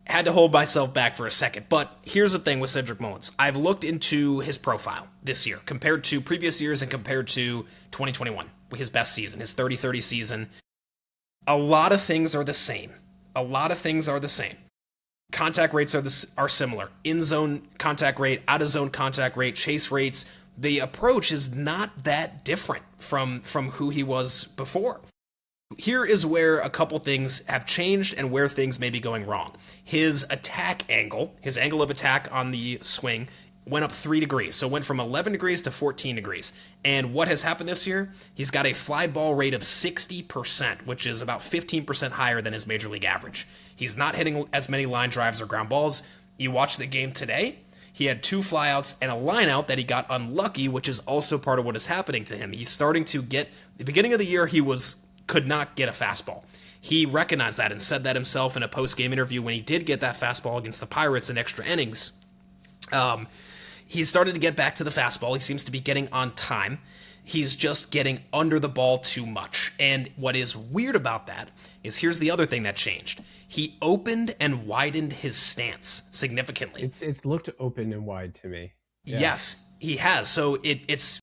had to hold myself back for a second. But here's the thing with Cedric Mullins. I've looked into his profile this year compared to previous years and compared to 2021, his best season, his 30-30 season. A lot of things are the same. Contact rates are similar. In-zone contact rate, out-of-zone contact rate, chase rates. The approach is not that different from who he was before. Here is where a couple things have changed and where things may be going wrong. His attack angle, his angle of attack on the swing, went up 3 degrees. So it went from 11 degrees to 14 degrees. And what has happened this year? He's got a fly ball rate of 60%, which is about 15% higher than his major league average. He's not hitting as many line drives or ground balls. You watch the game today, he had 2 flyouts and a line out that he got unlucky, which is also part of what is happening to him. He's starting to get, the beginning of the year, he could not get a fastball. He recognized that and said that himself in a post-game interview when he did get that fastball against the Pirates in extra innings. He started to get back to the fastball. He seems to be getting on time. he's just getting under the ball too much. And what is weird about that is here's the other thing that changed. He opened and widened his stance significantly. It's looked open and wide to me. Yeah. Yes, he has. So it's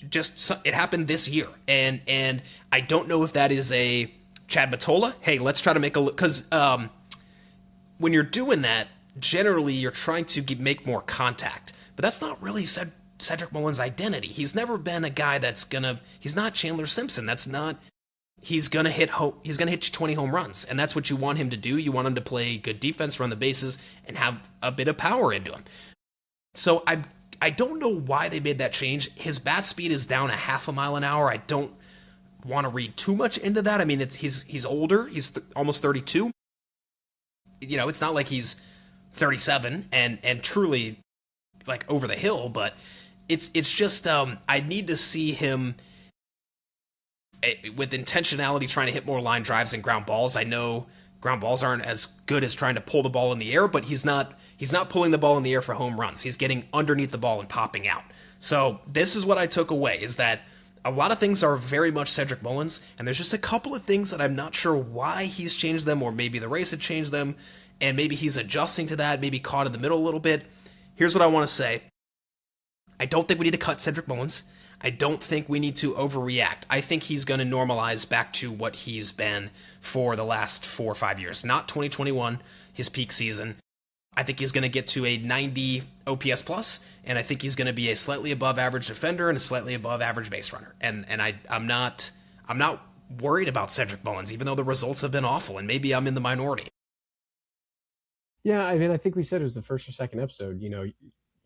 just it happened this year, and I don't know if that is a Chad Matola. Hey, let's try to make a look because when you're doing that, generally you're trying to make more contact, but that's not really Cedric Mullins' identity. He's never been a guy that's gonna. He's not Chandler Simpson. That's not. He's gonna hit. He's gonna hit you 20 home runs, and that's what you want him to do. You want him to play good defense, run the bases, and have a bit of power into him. So I don't know why they made that change. His bat speed is down a half a mile an hour. I don't want to read too much into that. I mean, he's older. He's almost 32. You know, it's not like he's 37 and truly like over the hill, but it's just I need to see him with intentionality trying to hit more line drives and ground balls. I know ground balls aren't as good as trying to pull the ball in the air, but he's not pulling the ball in the air for home runs. He's getting underneath the ball and popping out. So this is what I took away, is that a lot of things are very much Cedric Mullins, and there's just a couple of things that I'm not sure why he's changed them, or maybe the race had changed them, and maybe he's adjusting to that, maybe caught in the middle a little bit. Here's what I want to say. I don't think we need to cut Cedric Mullins. I don't think we need to overreact. I think he's going to normalize back to what he's been for the last 4 or 5 years. Not 2021, his peak season. I think he's going to get to a 90 OPS plus, and I think he's going to be a slightly above average defender and a slightly above average base runner. And I'm not worried about Cedric Mullins, even though the results have been awful, and maybe I'm in the minority. Yeah, I mean, I think we said it was the first or second episode. You know,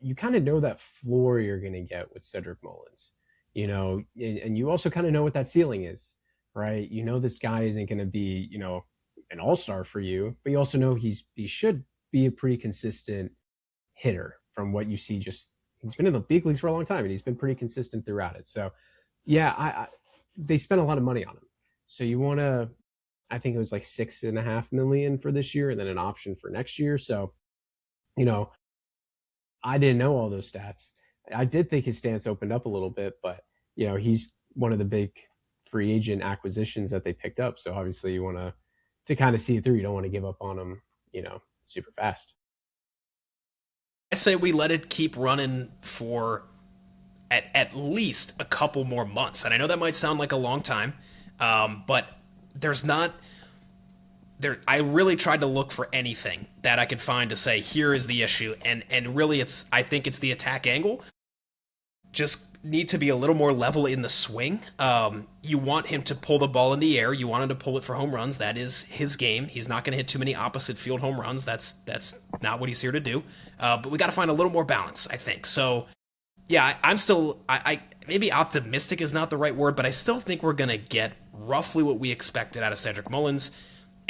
you kind of know that floor you're going to get with Cedric Mullins. You know, and you also kind of know what that ceiling is, right? You know, this guy isn't going to be, you know, an all-star for you, but you also know he should be a pretty consistent hitter from what you see. Just he's been in the big leagues for a long time, and he's been pretty consistent throughout it. So, yeah, they spent a lot of money on him. So you want to, I think it was like $6.5 million for this year, and then an option for next year. So, you know, I didn't know all those stats. I did think his stance opened up a little bit, but you know, he's one of the big free agent acquisitions that they picked up. So obviously you want to kind of see it through. You don't want to give up on him, you know, super fast. I say we let it keep running for at least a couple more months. And I know that might sound like a long time, but there's not there. I really tried to look for anything that I could find to say here is the issue, and really I think it's the attack angle. Just need to be a little more level in the swing. You want him to pull the ball in the air. You want him to pull it for home runs. That is his game. He's not going to hit too many opposite field home runs. That's not what he's here to do. But we got to find a little more balance, I think. So, yeah, I'm still I maybe optimistic is not the right word, but I still think we're going to get roughly what we expected out of Cedric Mullins.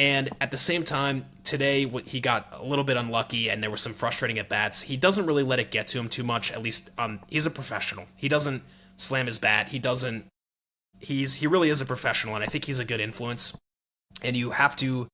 And at the same time, today he got a little bit unlucky, and there were some frustrating at bats. He doesn't really let it get to him too much. At least, he's a professional. He doesn't slam his bat. He doesn't. He really is a professional, and I think he's a good influence. And you have to.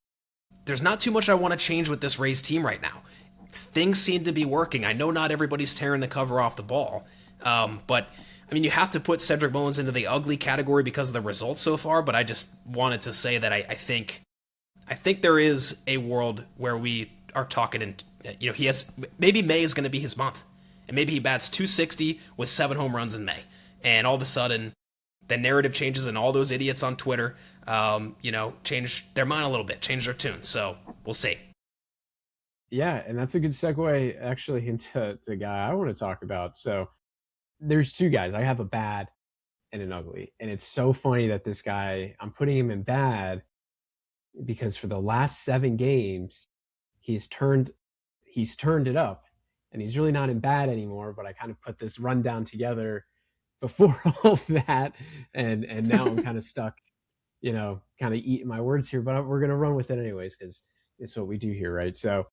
There's not too much I want to change with this Rays team right now. Things seem to be working. I know not everybody's tearing the cover off the ball, but I mean, you have to put Cedric Mullins into the ugly category because of the results so far. But I just wanted to say that I think there is a world where we are talking, and you know, he has maybe May is going to be his month, and maybe he bats 260 with 7 home runs in May, and all of a sudden, the narrative changes, and all those idiots on Twitter, you know, change their mind a little bit, change their tune. So we'll see. Yeah, and that's a good segue actually into the guy I want to talk about. So there's 2 guys. I have a bad and an ugly, and it's so funny that this guy, I'm putting him in bad because for the last 7 games, he's turned it up, and he's really not in bad anymore. But I kind of put this rundown together before all of that, and now I'm kind of stuck, you know, kind of eating my words here. But we're gonna run with it anyways because it's what we do here, right? So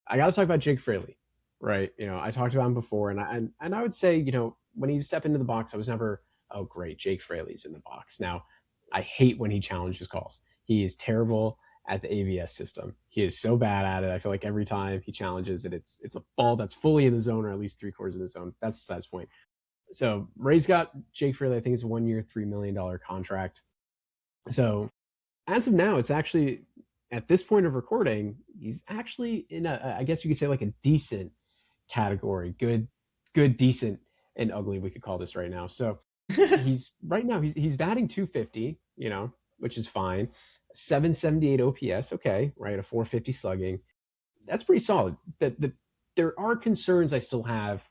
I got to talk about Jake Fraley, right? You know, I talked about him before, and I would say, you know, when he step into the box, I was never, oh great, Jake Fraley's in the box. Now, I hate when he challenges calls. He is terrible at the ABS system. He is so bad at it. I feel like every time he challenges it, it's a ball that's fully in the zone, or at least 3/4 in the zone. That's the size point. So Ray's got Jake Fraley. I think it's a 1 year, $3 million contract. So as of now, it's actually at this point of recording, he's actually in a, I guess you could say like a decent category, good, decent, and ugly. We could call this right now. So he's right now he's batting 250, which is fine. 778 OPS, okay, right? A 450 slugging. That's pretty solid. There are concerns I still have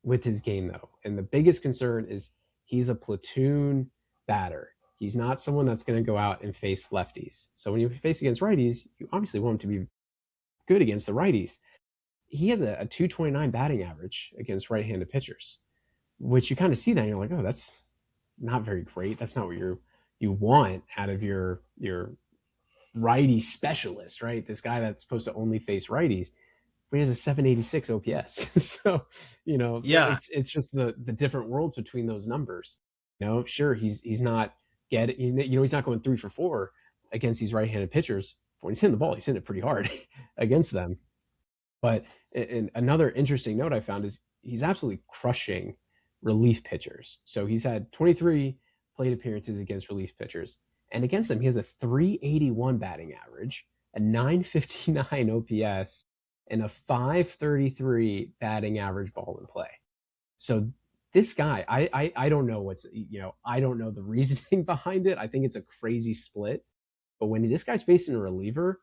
with his game though, and the biggest concern is he's a platoon batter. He's not someone that's going to go out and face lefties. So when you face against righties, you obviously want him to be good against the righties. He has a 229 batting average against right-handed pitchers, which you kind of see that and you're like, oh, that's not very great. That's not what you want out of your righty specialist, right? This guy that's supposed to only face righties, but he has a 786 OPS. So, Yeah. it's just the different worlds between those numbers. Sure, he's not he's not going 3 for 4 against these right-handed pitchers. When he's hitting the ball, he's hitting it pretty hard against them. But and another interesting note I found is he's absolutely crushing relief pitchers. So he's had 23 plate appearances against relief pitchers. And against them, he has a 381 batting average, a 959 OPS, and a 533 batting average ball in play. So this guy, I don't know I don't know the reasoning behind it. I think it's a crazy split. But when this guy's facing a reliever,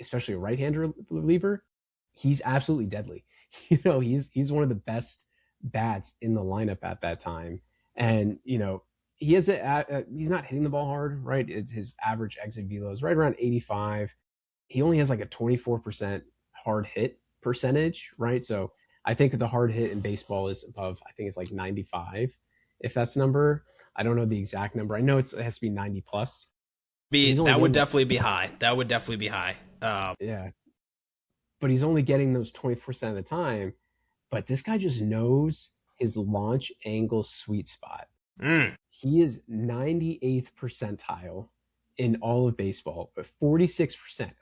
especially a right-hander reliever, he's absolutely deadly. He's one of the best bats in the lineup at that time. And, he has he's not hitting the ball hard, right? His average exit velo is right around 85. He only has like a 24% hard hit percentage, right? So I think the hard hit in baseball is above, I think it's like 95, if that's the number. I don't know the exact number. I know it has to be 90 plus. That would definitely be high. That would definitely be high. Yeah. But he's only getting those 24% of the time. But this guy just knows his launch angle sweet spot. He is 98th percentile in all of baseball, but 46%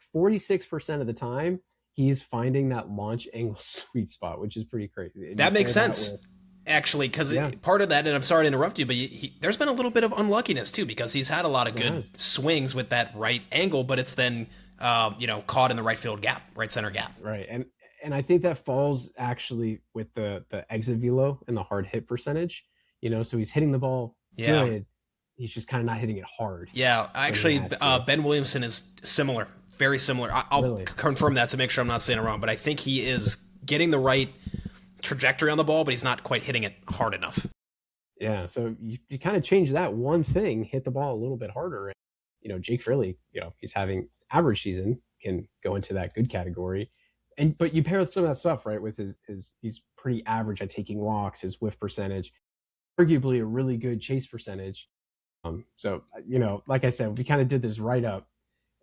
of the time, he is finding that launch angle sweet spot, which is pretty crazy. And that makes sense, actually, because part of that, and I'm sorry to interrupt you, but there's been a little bit of unluckiness too, because he's had a lot of good swings with that right angle, but it's then caught in the right field gap, right center gap. Right, and I think that falls actually with the exit velo and the hard hit percentage. So he's hitting the ball good. He's just kind of not hitting it hard. Yeah, actually, Ben Williamson is similar, very similar. I'll confirm that to make sure I'm not saying it wrong, but I think he is getting the right trajectory on the ball, but he's not quite hitting it hard enough. Yeah, so you kind of change that one thing, hit the ball a little bit harder. And, Jake Fraley, he's having average season, can go into that good category. But you pair some of that stuff, right, with his he's pretty average at taking walks, his whiff percentage, arguably a really good chase percentage. So like I said, we kind of did this right up,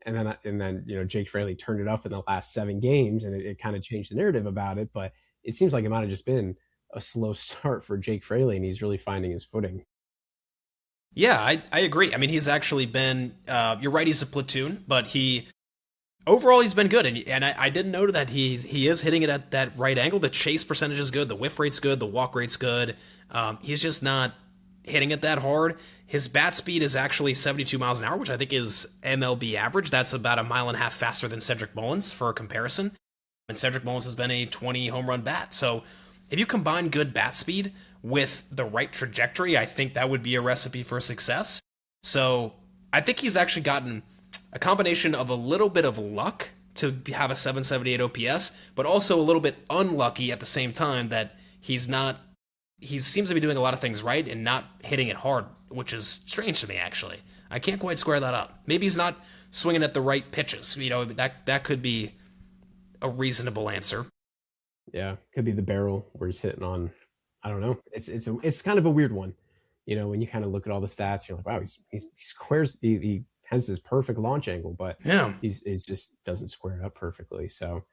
and then Jake Fraley turned it up in the last 7 games, and it kind of changed the narrative about it. But it seems like it might have just been a slow start for Jake Fraley, and he's really finding his footing. Yeah, I agree. I mean, he's actually been. You're right, he's a platoon, but overall he's been good, and I didn't know that he is hitting it at that right angle. The chase percentage is good, the whiff rate's good, the walk rate's good. He's just not hitting it that hard. His bat speed is actually 72 miles an hour, which I think is MLB average. That's about 1.5 miles faster than Cedric Mullins, for a comparison. And Cedric Mullins has been a 20 home run bat. So if you combine good bat speed with the right trajectory, I think that would be a recipe for success. So I think he's actually gotten a combination of a little bit of luck to have a 778 OPS, but also a little bit unlucky at the same time that he seems to be doing a lot of things right and not hitting it hard, which is strange to me, actually. I can't quite square that up. Maybe he's not swinging at the right pitches. That could be a reasonable answer. Yeah, could be the barrel where he's hitting on. I don't know. It's kind of a weird one. When you kind of look at all the stats, you're like, wow, he squares. He has this perfect launch angle, but he's just doesn't square it up perfectly. So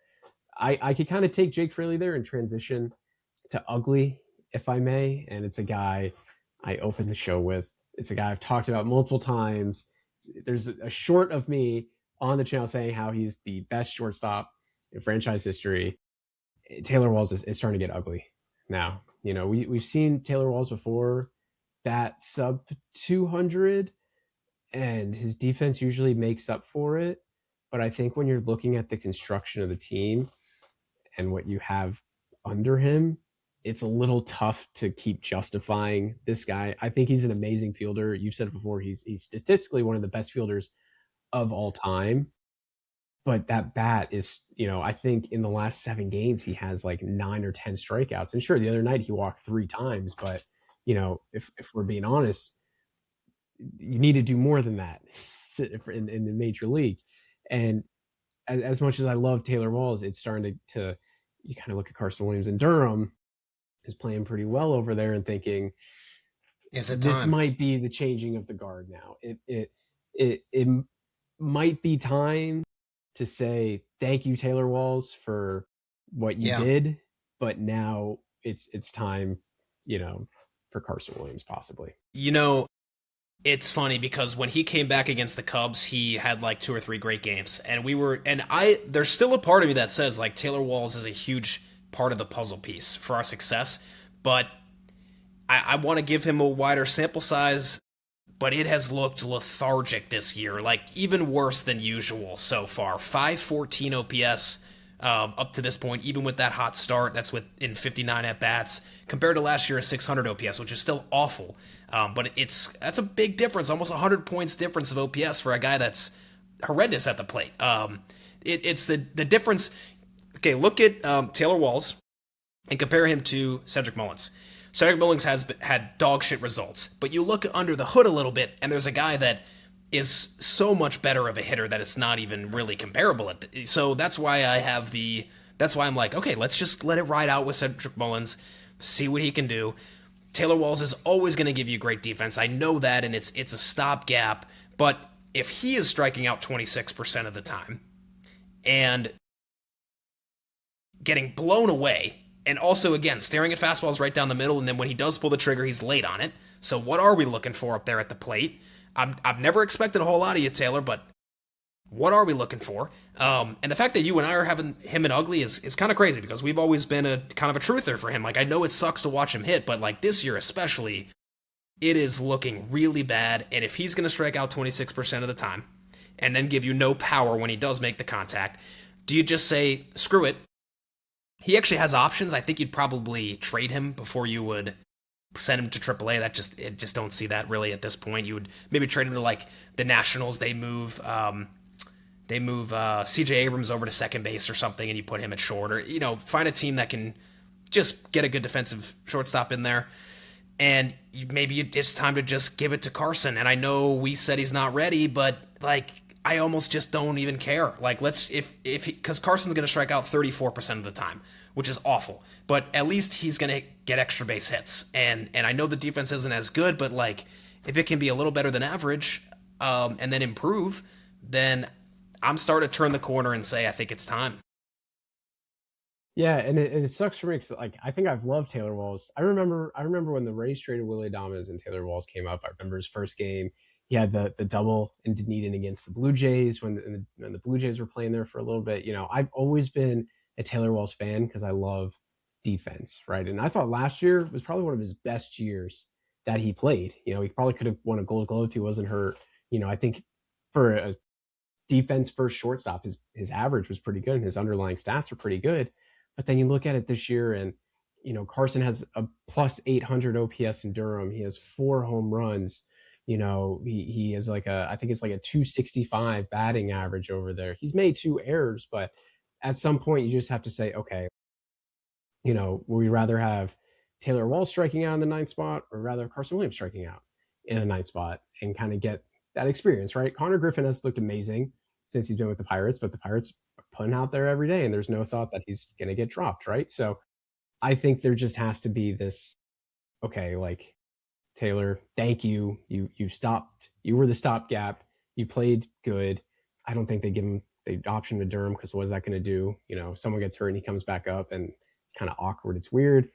I could kind of take Jake Fraley there and transition to ugly, if I may. And it's a guy I opened the show with. It's a guy I've talked about multiple times. There's a short of me on the channel saying how he's the best shortstop in franchise history. Taylor Walls is starting to get ugly now. We've seen Taylor Walls before that sub 200, and his defense usually makes up for it. But I think when you're looking at the construction of the team and what you have under him, it's a little tough to keep justifying this guy. I think he's an amazing fielder. You've said it before. He's statistically one of the best fielders of all time. But that bat is, I think in the last 7 games he has like 9 or 10 strikeouts. And sure, the other night he walked 3 times, but if we're being honest, you need to do more than that in the major league. And as much as I love Taylor Walls, it's starting to you kind of look at Carson Williams in Durham, who's playing pretty well over there, and thinking, is it this time? might be the changing of the guard now. It might be time to say thank you, Taylor Walls, for what you did, but now it's time, for Carson Williams possibly. It's funny because when he came back against the Cubs, he had like 2 or 3 great games, and there's still a part of me that says like Taylor Walls is a huge part of the puzzle piece for our success, but I want to give him a wider sample size, but it has looked lethargic this year, like even worse than usual so far. 514 OPS up to this point, even with that hot start. That's in 59 at bats compared to last year at 600 OPS, which is still awful. But that's a big difference, almost 100 points difference of OPS for a guy that's horrendous at the plate. It's the difference. Okay, look at Taylor Walls and compare him to Cedric Mullins. Cedric Mullins has had dog shit results, but you look under the hood a little bit, and there's a guy that is so much better of a hitter that it's not even really comparable. So that's why that's why I'm like, okay, let's just let it ride out with Cedric Mullins, see what he can do. Taylor Walls is always going to give you great defense. I know that, and it's a stopgap. But if he is striking out 26% of the time and getting blown away, and also, again, staring at fastballs right down the middle, and then when he does pull the trigger, he's late on it. So what are we looking for up there at the plate? I've never expected a whole lot of you, Taylor, but what are we looking for? And the fact that you and I are having him in ugly is kind of crazy, because we've always been a kind of a truther for him. Like, I know it sucks to watch him hit, but like this year especially, it is looking really bad. And if he's going to strike out 26% of the time and then give you no power when he does make the contact, do you just say, screw it? He actually has options. I think you'd probably trade him before you would send him to AAA. Just don't see that really at this point. You would maybe trade him to like the Nationals. They move CJ Abrams over to second base or something, and you put him at short, or find a team that can just get a good defensive shortstop in there. And maybe it's time to just give it to Carson. And I know we said he's not ready, but like, I almost just don't even care. Like, because Carson's going to strike out 34% of the time, which is awful. But at least he's going to get extra base hits. And I know the defense isn't as good, but like, if it can be a little better than average, and then improve, then I'm starting to turn the corner and say I think it's time. Yeah, and it sucks for me because like I think I've loved Taylor Walls. I remember when the Rays traded Willie Adames and Taylor Walls came up. I remember his first game. He had the double in Dunedin against the Blue Jays when the Blue Jays were playing there for a little bit. I've always been a Taylor Walls fan because I love defense, right? And I thought last year was probably one of his best years that he played. He probably could have won a Gold Glove if he wasn't hurt. I think for a defense first shortstop, his average was pretty good and his underlying stats were pretty good. But then you look at it this year, and Carson has a plus 800 OPS in Durham. He has 4 home runs. He has I think it's like a 265 batting average over there. He's made 2 errors, but at some point you just have to say, okay, would we rather have Taylor Walls striking out in the 9th spot, or rather Carson Williams striking out in the 9th spot, and kind of get that experience, right? Connor Griffin has looked amazing since he's been with the Pirates, but the Pirates are putting out there every day, and there's no thought that he's going to get dropped, right? So I think there just has to be this, okay, like, Taylor, thank you. You stopped. You were the stopgap. You played good. I don't think they give him the option to Durham, because what is that going to do? Someone gets hurt and he comes back up, and it's kind of awkward. It's weird.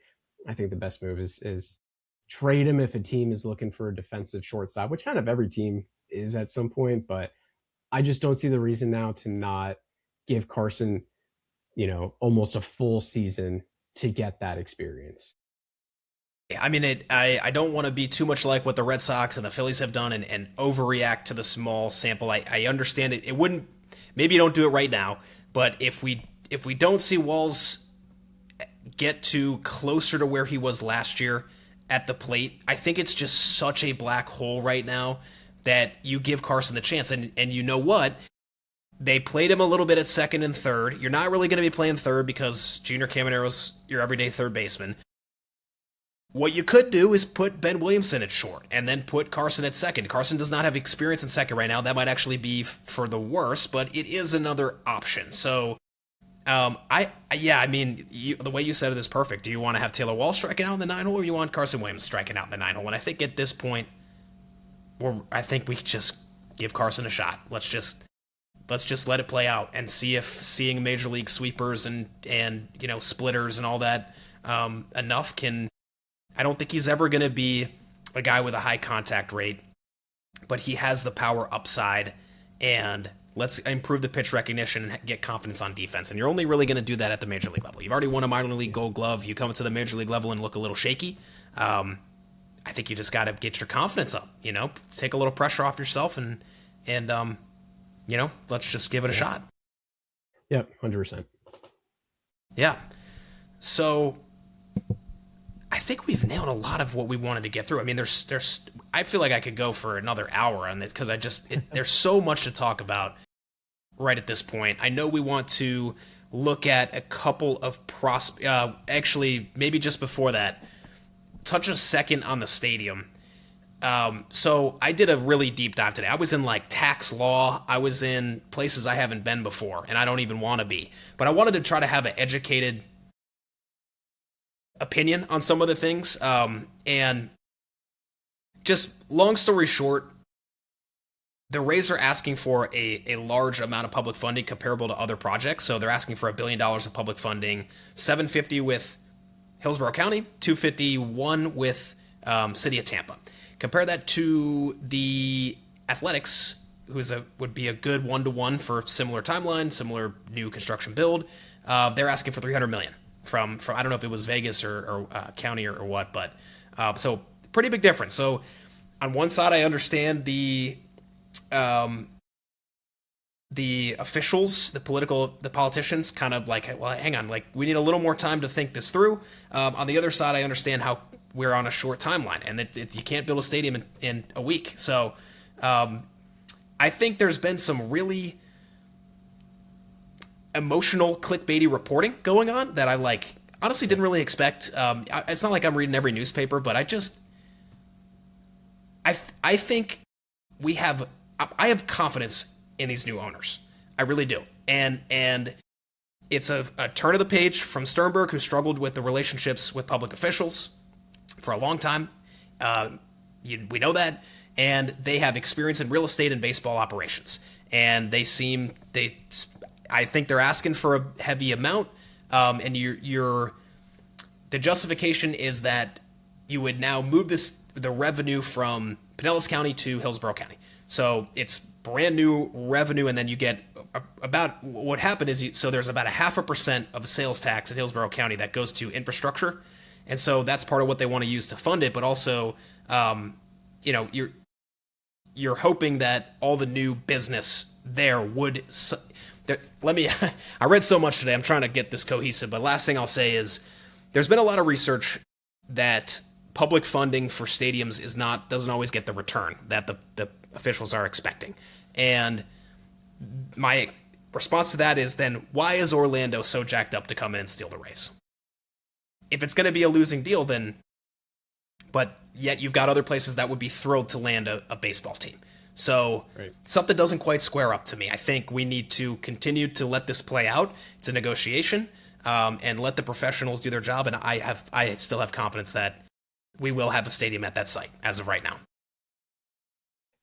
I think the best move is trade him if a team is looking for a defensive shortstop, which kind of every team is at some point. But I just don't see the reason now to not give Carson, almost a full season to get that experience. I mean, I don't want to be too much like what the Red Sox and the Phillies have done and overreact to the small sample. I understand it. It wouldn't. Maybe you don't do it right now, but if we don't see Walls get to closer to where he was last year at the plate, I think it's just such a black hole right now that you give Carson the chance. And you know what? They played him a little bit at second and third. You're not really going to be playing third because Junior Camaro's your everyday third baseman. What you could do is put Ben Williamson at short and then put Carson at second. Carson does not have experience in second right now. That might actually be for the worse, but it is another option. So, I mean, the way you said it is perfect. Do you want to have Taylor Wall striking out in the 9-hole, or you want Carson Williams striking out in the 9-hole? And I think at this point, I think we just give Carson a shot. Let's just let it play out and see if seeing major league sweepers and splitters and all that enough can. I don't think he's ever going to be a guy with a high contact rate, but he has the power upside, and let's improve the pitch recognition and get confidence on defense. And you're only really going to do that at the major league level. You've already won a minor league Gold Glove. You come to the major league level and look a little shaky. I think you just got to get your confidence up. Take a little pressure off yourself and let's just give it a shot. Yep, 100%. Yeah. So I think we've nailed a lot of what we wanted to get through. I mean, there's. I feel like I could go for another hour on this because there's so much to talk about right at this point. I know we want to look at a couple of actually, maybe just before that, touch a second on the stadium. So I did a really deep dive today. I was in like tax law. I was in places I haven't been before, and I don't even want to be. But I wanted to try to have an educated opinion on some of the things. And just long story short, the Rays are asking for a large amount of public funding comparable to other projects. So they're asking for $1 billion of public funding, $750 with Hillsborough County, $251 with City of Tampa. Compare that to the Athletics, would be a good 1-to-1 for similar timeline, similar new construction build. They're asking for $300 million from I don't know if it was Vegas or county or what, but so pretty big difference. So on one side, I understand the officials, the politicians, kind of like, well, hang on, like we need a little more time to think this through. On the other side, I understand how we're on a short timeline and that you can't build a stadium in a week. So I think there's been some really emotional clickbaity reporting going on that I honestly didn't really expect. It's not like I'm reading every newspaper, but I think I have confidence in these new owners. I really do. And it's a turn of the page from Sternberg, who struggled with the relationships with public officials for a long time. We know that. And they have experience in real estate and baseball operations. And I think they're asking for a heavy amount. And the justification is that you would now move the revenue from Pinellas County to Hillsborough County. So it's brand new revenue, and then you get about what happened is so there's about 0.5% of sales tax in Hillsborough County that goes to infrastructure, and so that's part of what they want to use to fund it. But also, you're hoping that all the new business there would. I read so much today. I'm trying to get this cohesive, but last thing I'll say is there's been a lot of research that public funding for stadiums doesn't always get the return that the officials are expecting. And my response to that is then why is Orlando so jacked up to come in and steal the Rays? If it's going to be a losing deal, then, but yet you've got other places that would be thrilled to land a baseball team. So right. Something doesn't quite square up to me. I think we need to continue to let this play out. It's a negotiation, and let the professionals do their job. And I still have confidence that we will have a stadium at that site as of right now.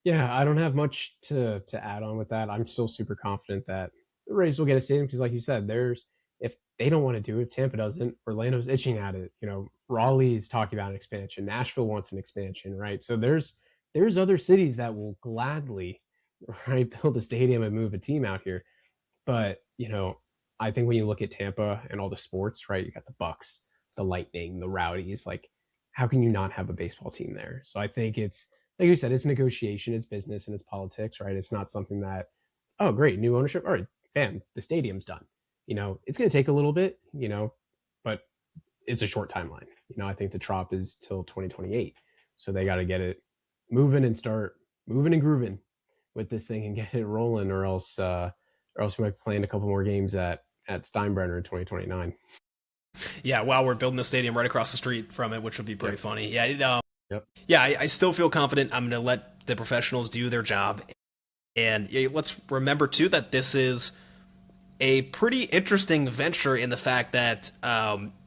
Yeah, I don't have much to add on with that. I'm still super confident that the Rays will get a stadium because, like you said, if they don't want to do it, if Tampa doesn't, Orlando's itching at it. Raleigh's talking about an expansion. Nashville wants an expansion, right? So there's other cities that will gladly, right, build a stadium and move a team out here. But I think when you look at Tampa and all the sports, right, you got the Bucks, the Lightning, the Rowdies, like how can you not have a baseball team there? So I think it's, like you said, it's negotiation, it's business, and it's politics, right? It's not something that, oh, great, new ownership. All right, bam, the stadium's done. It's going to take a little bit, but it's a short timeline. I think the Trop is till 2028. So they got to get it moving and start moving and grooving with this thing and get it rolling, or else we might be playing a couple more games at Steinbrenner in 2029. Yeah, while we're building the stadium right across the street from it, which would be pretty funny. Yeah, Yep. Yeah, I still feel confident. I'm going to let the professionals do their job. And let's remember, too, that this is a pretty interesting venture in the fact that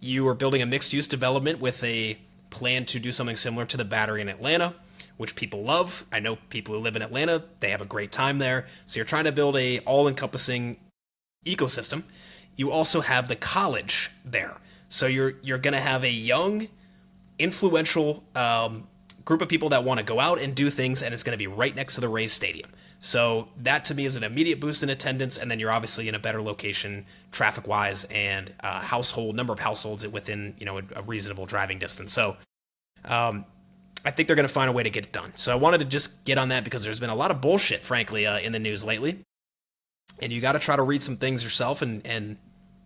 you are building a mixed-use development with a plan to do something similar to the Battery in Atlanta, which people love. I know people who live in Atlanta. They have a great time there. So you're trying to build a all-encompassing ecosystem. You also have the college there. So you're going to have a young, influential group of people that want to go out and do things, and it's going to be right next to the Rays Stadium. So that to me is an immediate boost in attendance, and then you're obviously in a better location traffic-wise and number of households within a reasonable driving distance. So I think they're going to find a way to get it done. So I wanted to just get on that because there's been a lot of bullshit, frankly, in the news lately, and you got to try to read some things yourself and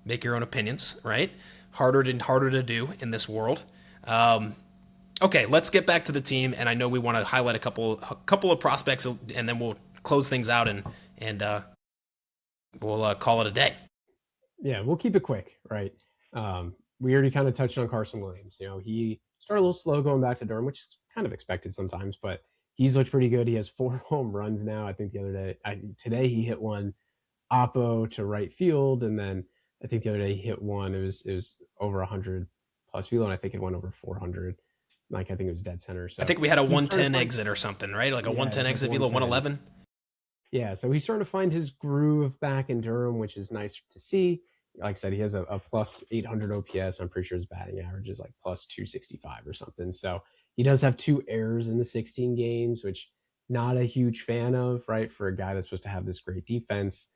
make your own opinions, right? Harder to do in this world. Okay, let's get back to the team, and I know we want to highlight a couple of prospects, and then we'll close things out and we'll call it a day. Yeah, we'll keep it quick, right? We already kind of touched on Carson Williams. He started a little slow going back to Durham, which is kind of expected sometimes, but he's looked pretty good. He has 4 home runs now. I think today he hit one oppo to right field, and then I think the other day he hit one. It was over 100 plus field, and I think it went over 400. I think it was dead center. So I think we had a 110 exit or something, right? Like a 110 exit, velo 111. Yeah, so he's starting to find his groove back in Durham, which is nice to see. Like I said, he has a plus 800 OPS. I'm pretty sure his batting average is like plus 265 or something. So he does have 2 errors in the 16 games, which not a huge fan of, right? For a guy that's supposed to have this great defense.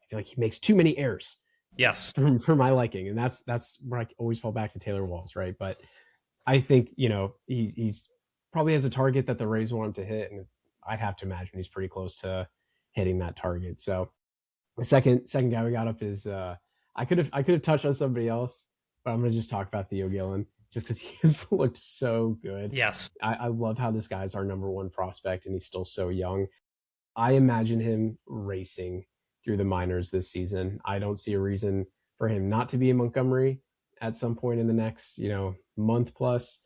I feel like he makes too many errors. Yes. For my liking. And that's where I always fall back to Taylor Walls, right? But I think, he's probably has a target that the Rays want him to hit, and I'd have to imagine he's pretty close to hitting that target. So the second guy we got up is I could have touched on somebody else, but I'm gonna just talk about Theo Gillen just because he has looked so good. Yes. I love how this guy's our number 1 prospect and he's still so young. I imagine him racing through the minors this season. I don't see a reason for him not to be in Montgomery at some point in the next, month plus.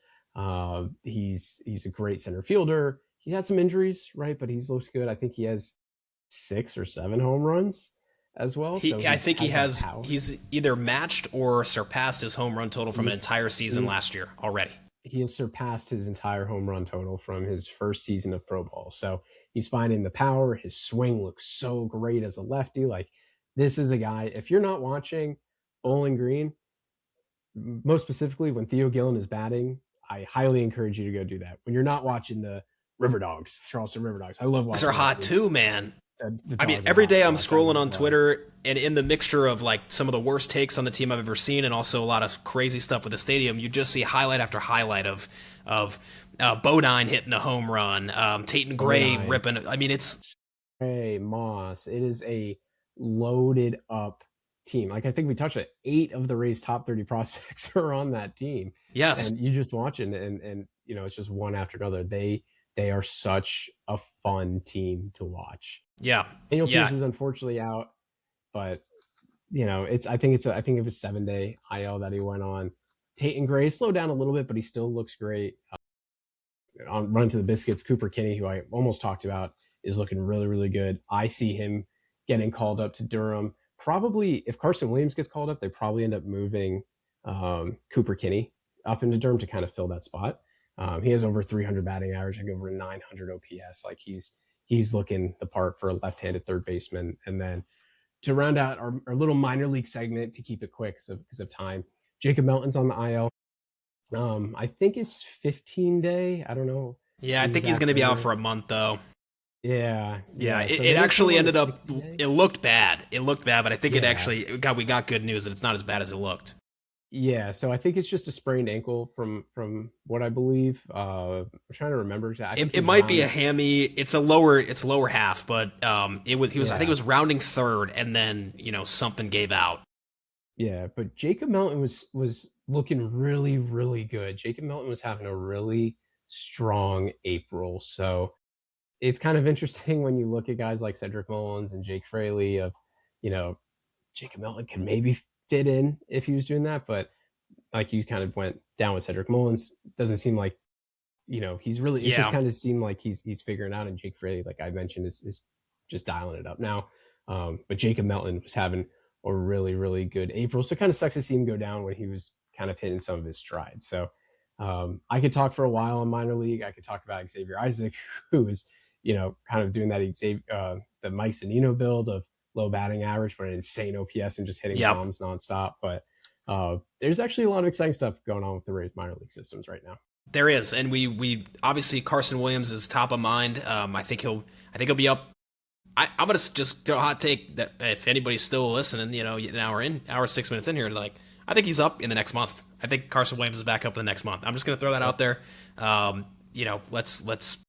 He's a great center fielder. He had some injuries, right? But he's looked good. I think he has 6 or 7 home runs as well. I think he's either matched or surpassed his home run total from an entire season last year already. He has surpassed his entire home run total from his first season of pro ball. So he's finding the power. His swing looks so great as a lefty. Like, this is a guy, if you're not watching Bowling Green, most specifically when Theo Gillen is batting, I highly encourage you to go do that. When you're not watching the River Dogs, Charleston River Dogs. I love watching. These are hot too, man. I mean, every day I'm scrolling on Twitter, and in the mixture of like some of the worst takes on the team I've ever seen, and also a lot of crazy stuff with the stadium, you just see highlight after highlight of Bodine hitting a home run, Tatum Gray ripping. I mean, it's Moss. It is a loaded up team. Like, I think we touched it. 8 of the Rays' top 30 prospects are on that team. Yes, and you just watch it, and it's just one after another. They are such a fun team to watch. Yeah, Daniel Pierce is unfortunately out, but I think it was 7-day IL that he went on. Tatum Gray slowed down a little bit, but he still looks great. On Run to the Biscuits, Cooper Kinney, who I almost talked about, is looking really, really good. I see him getting called up to Durham. Probably, if Carson Williams gets called up, they probably end up moving Cooper Kinney up into Durham to kind of fill that spot. He has over 300 batting average, and over 900 OPS. Like, he's looking the part for a left-handed third baseman. And then to round out our little minor league segment, to keep it quick because of time, Jacob Melton's on the IL. I think it's 15-day. I don't know. Yeah, I think he's going to be out for a month, though. Yeah. It actually ended up. It looked bad. But I think it actually. We got good news that it's not as bad as it looked. Yeah, so I think it's just a sprained ankle from what I believe. I'm trying to remember exactly. I think he It was might be a around. hammy. It's lower half, but he was I think it Yeah, was rounding third, and then something gave out. yeah, but Jacob Melton was looking really really good. Jacob Melton was having a really strong April, so it's kind of interesting when you look at guys like Cedric Mullins and Jake Fraley of, you know, Jacob Melton can maybe fit in if he was doing that, but like you kind of went down with Cedric Mullins, doesn't seem like he's really. It's just Yeah, kind of seemed like he's figuring out, and Jake Fraley, like I mentioned, is just dialing it up now. But Jacob Melton was having a really really good April, so it kind of sucks to see him go down when he was kind of hitting some of his stride. So I could talk for a while on minor league. I could talk about Xavier Isaac, who is kind of doing that the Mike Zunino build of low batting average, but an insane OPS and just hitting yep. bombs nonstop. But there's actually a lot of exciting stuff going on with the Rays minor league systems right now. There is, and we obviously Carson Williams is top of mind. I think he'll be up. I'm gonna just throw a hot take that if anybody's still listening, an hour 6 minutes in here, like I think he's up in the next month. I think Carson Williams is back up in the next month. I'm just gonna throw that out there. Let's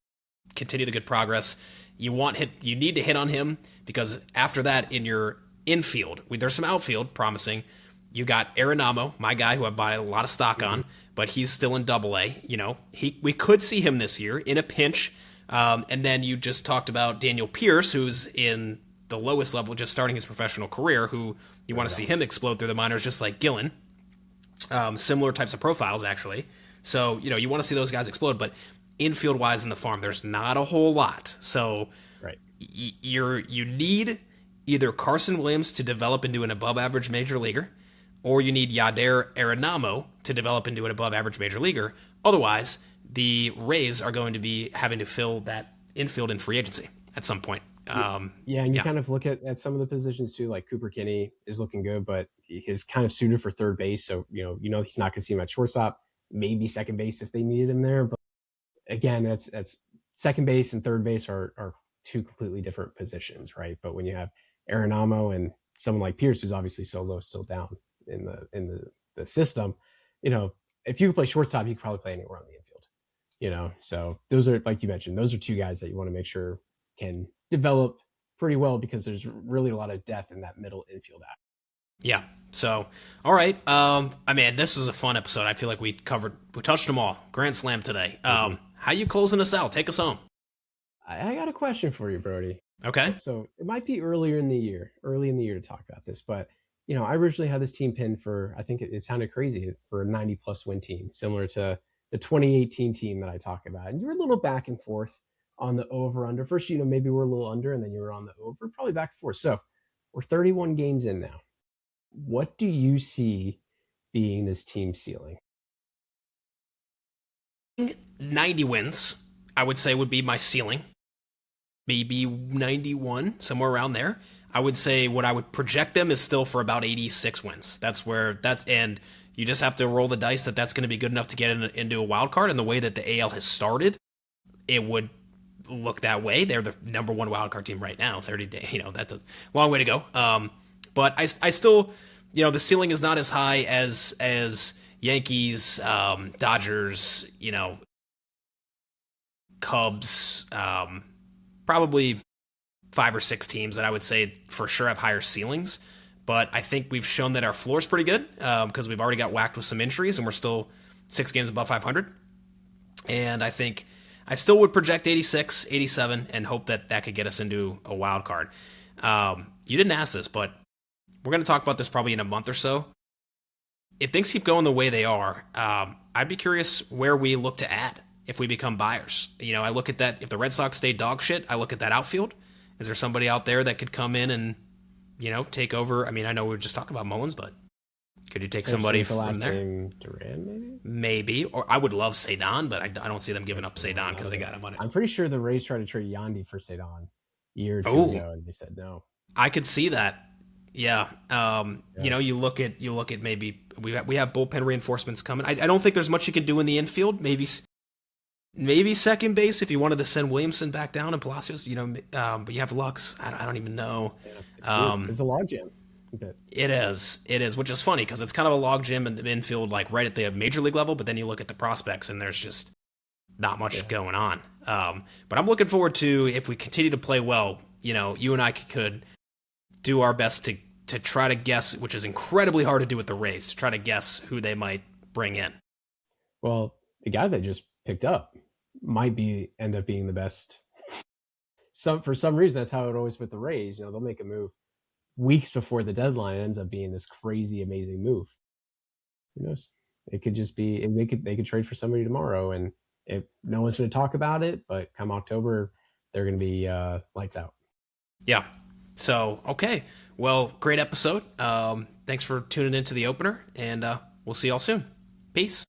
continue the good progress. You need to hit on him because after that in your infield, there's some outfield promising. You got Arenamo, my guy who I buy a lot of stock on, but he's still in Double A. We could see him this year in a pinch. And then you just talked about Daniel Pierce, who's in the lowest level, just starting his professional career, who you want to see him explode through the minors, just like Gillen. Similar types of profiles, actually. So you want to see those guys explode, but infield wise in the farm, there's not a whole lot. So Right. you need either Carson Williams to develop into an above average major leaguer, or you need Yadier Arenamo to develop into an above average major leaguer. Otherwise, the Rays are going to be having to fill that infield in free agency at some point. Yeah, and you Yeah, kind of look at some of the positions too, like Cooper Kinney is looking good, but he's kind of suited for third base. So, he's not going to see him at shortstop, maybe second base if they needed him there. But again, that's second base and third base are two completely different positions, right? But when you have Arenamo and someone like Pierce, who's obviously so low, still down in the system, if you could play shortstop, you could probably play anywhere on the infield. So those are, like you mentioned, those are two guys that you want to make sure can develop pretty well because there's really a lot of depth in that middle infield act. yeah. So, all right. I mean, this was a fun episode. I feel like we touched them all. Grand slam today. How you closing us out? Take us home. I got a question for you, Brody. Okay. So it might be early in the year to talk about this, but I originally had this team pinned for, I think it sounded crazy, for a 90 plus win team, similar to the 2018 team that I talk about. And you were a little back and forth on the over under. First, maybe we're a little under, and then you were on the over, probably back and forth. So we're 31 games in now. What do you see being this team ceiling? 90 wins, I would say, would be my ceiling. Maybe 91, somewhere around there. I would say what I would project them is still for about 86 wins. And you just have to roll the dice that that's going to be good enough to get into a wild card. And the way that the AL has started, it would look that way. They're the number one wild card team right now. 30 days, that's a long way to go. But I still, the ceiling is not as high as Yankees, Dodgers, Cubs, probably 5 or 6 teams that I would say for sure have higher ceilings. But I think we've shown that our floor is pretty good because we've already got whacked with some injuries and we're still 6 games above 500. And I think I still would project 86, 87 and hope that could get us into a wild card. You didn't ask this, but we're going to talk about this probably in a month or so. If things keep going the way they are, I'd be curious where we look to add if we become buyers. I look at that. If the Red Sox stay dog shit, I look at that outfield. Is there somebody out there that could come in and, take over? I mean, I know we were just talking about Mullins, but could you take somebody from there? Duran, maybe? Maybe. Or I would love Cedon, but I don't see them giving up Cedon because they got him on it. I'm pretty sure the Rays tried to trade Yandy for Cedon a year or two ago, and they said no. I could see that. Yeah. You look at maybe we have bullpen reinforcements coming. I don't think there's much you can do in the infield. Maybe second base if you wanted to send Williamson back down and Palacios, but you have Lux. I don't even know. It's a logjam. It is, which is funny because it's kind of a logjam in the infield, like right at the major league level. But then you look at the prospects, and there's just not much going on. But I'm looking forward to, if we continue to play well, you and I could do our best to try to guess, which is incredibly hard to do with the Rays, to try to guess who they might bring in. Well, the guy that just picked up might end up being the best. For some reason, that's how it always with the Rays. They'll make a move weeks before the deadline, ends up being this crazy, amazing move. Who knows? It could just be they could trade for somebody tomorrow, and no one's going to talk about it. But come October, they're going to be lights out. Yeah. So okay, well, great episode. Thanks for tuning into the opener, and we'll see y'all soon. Peace.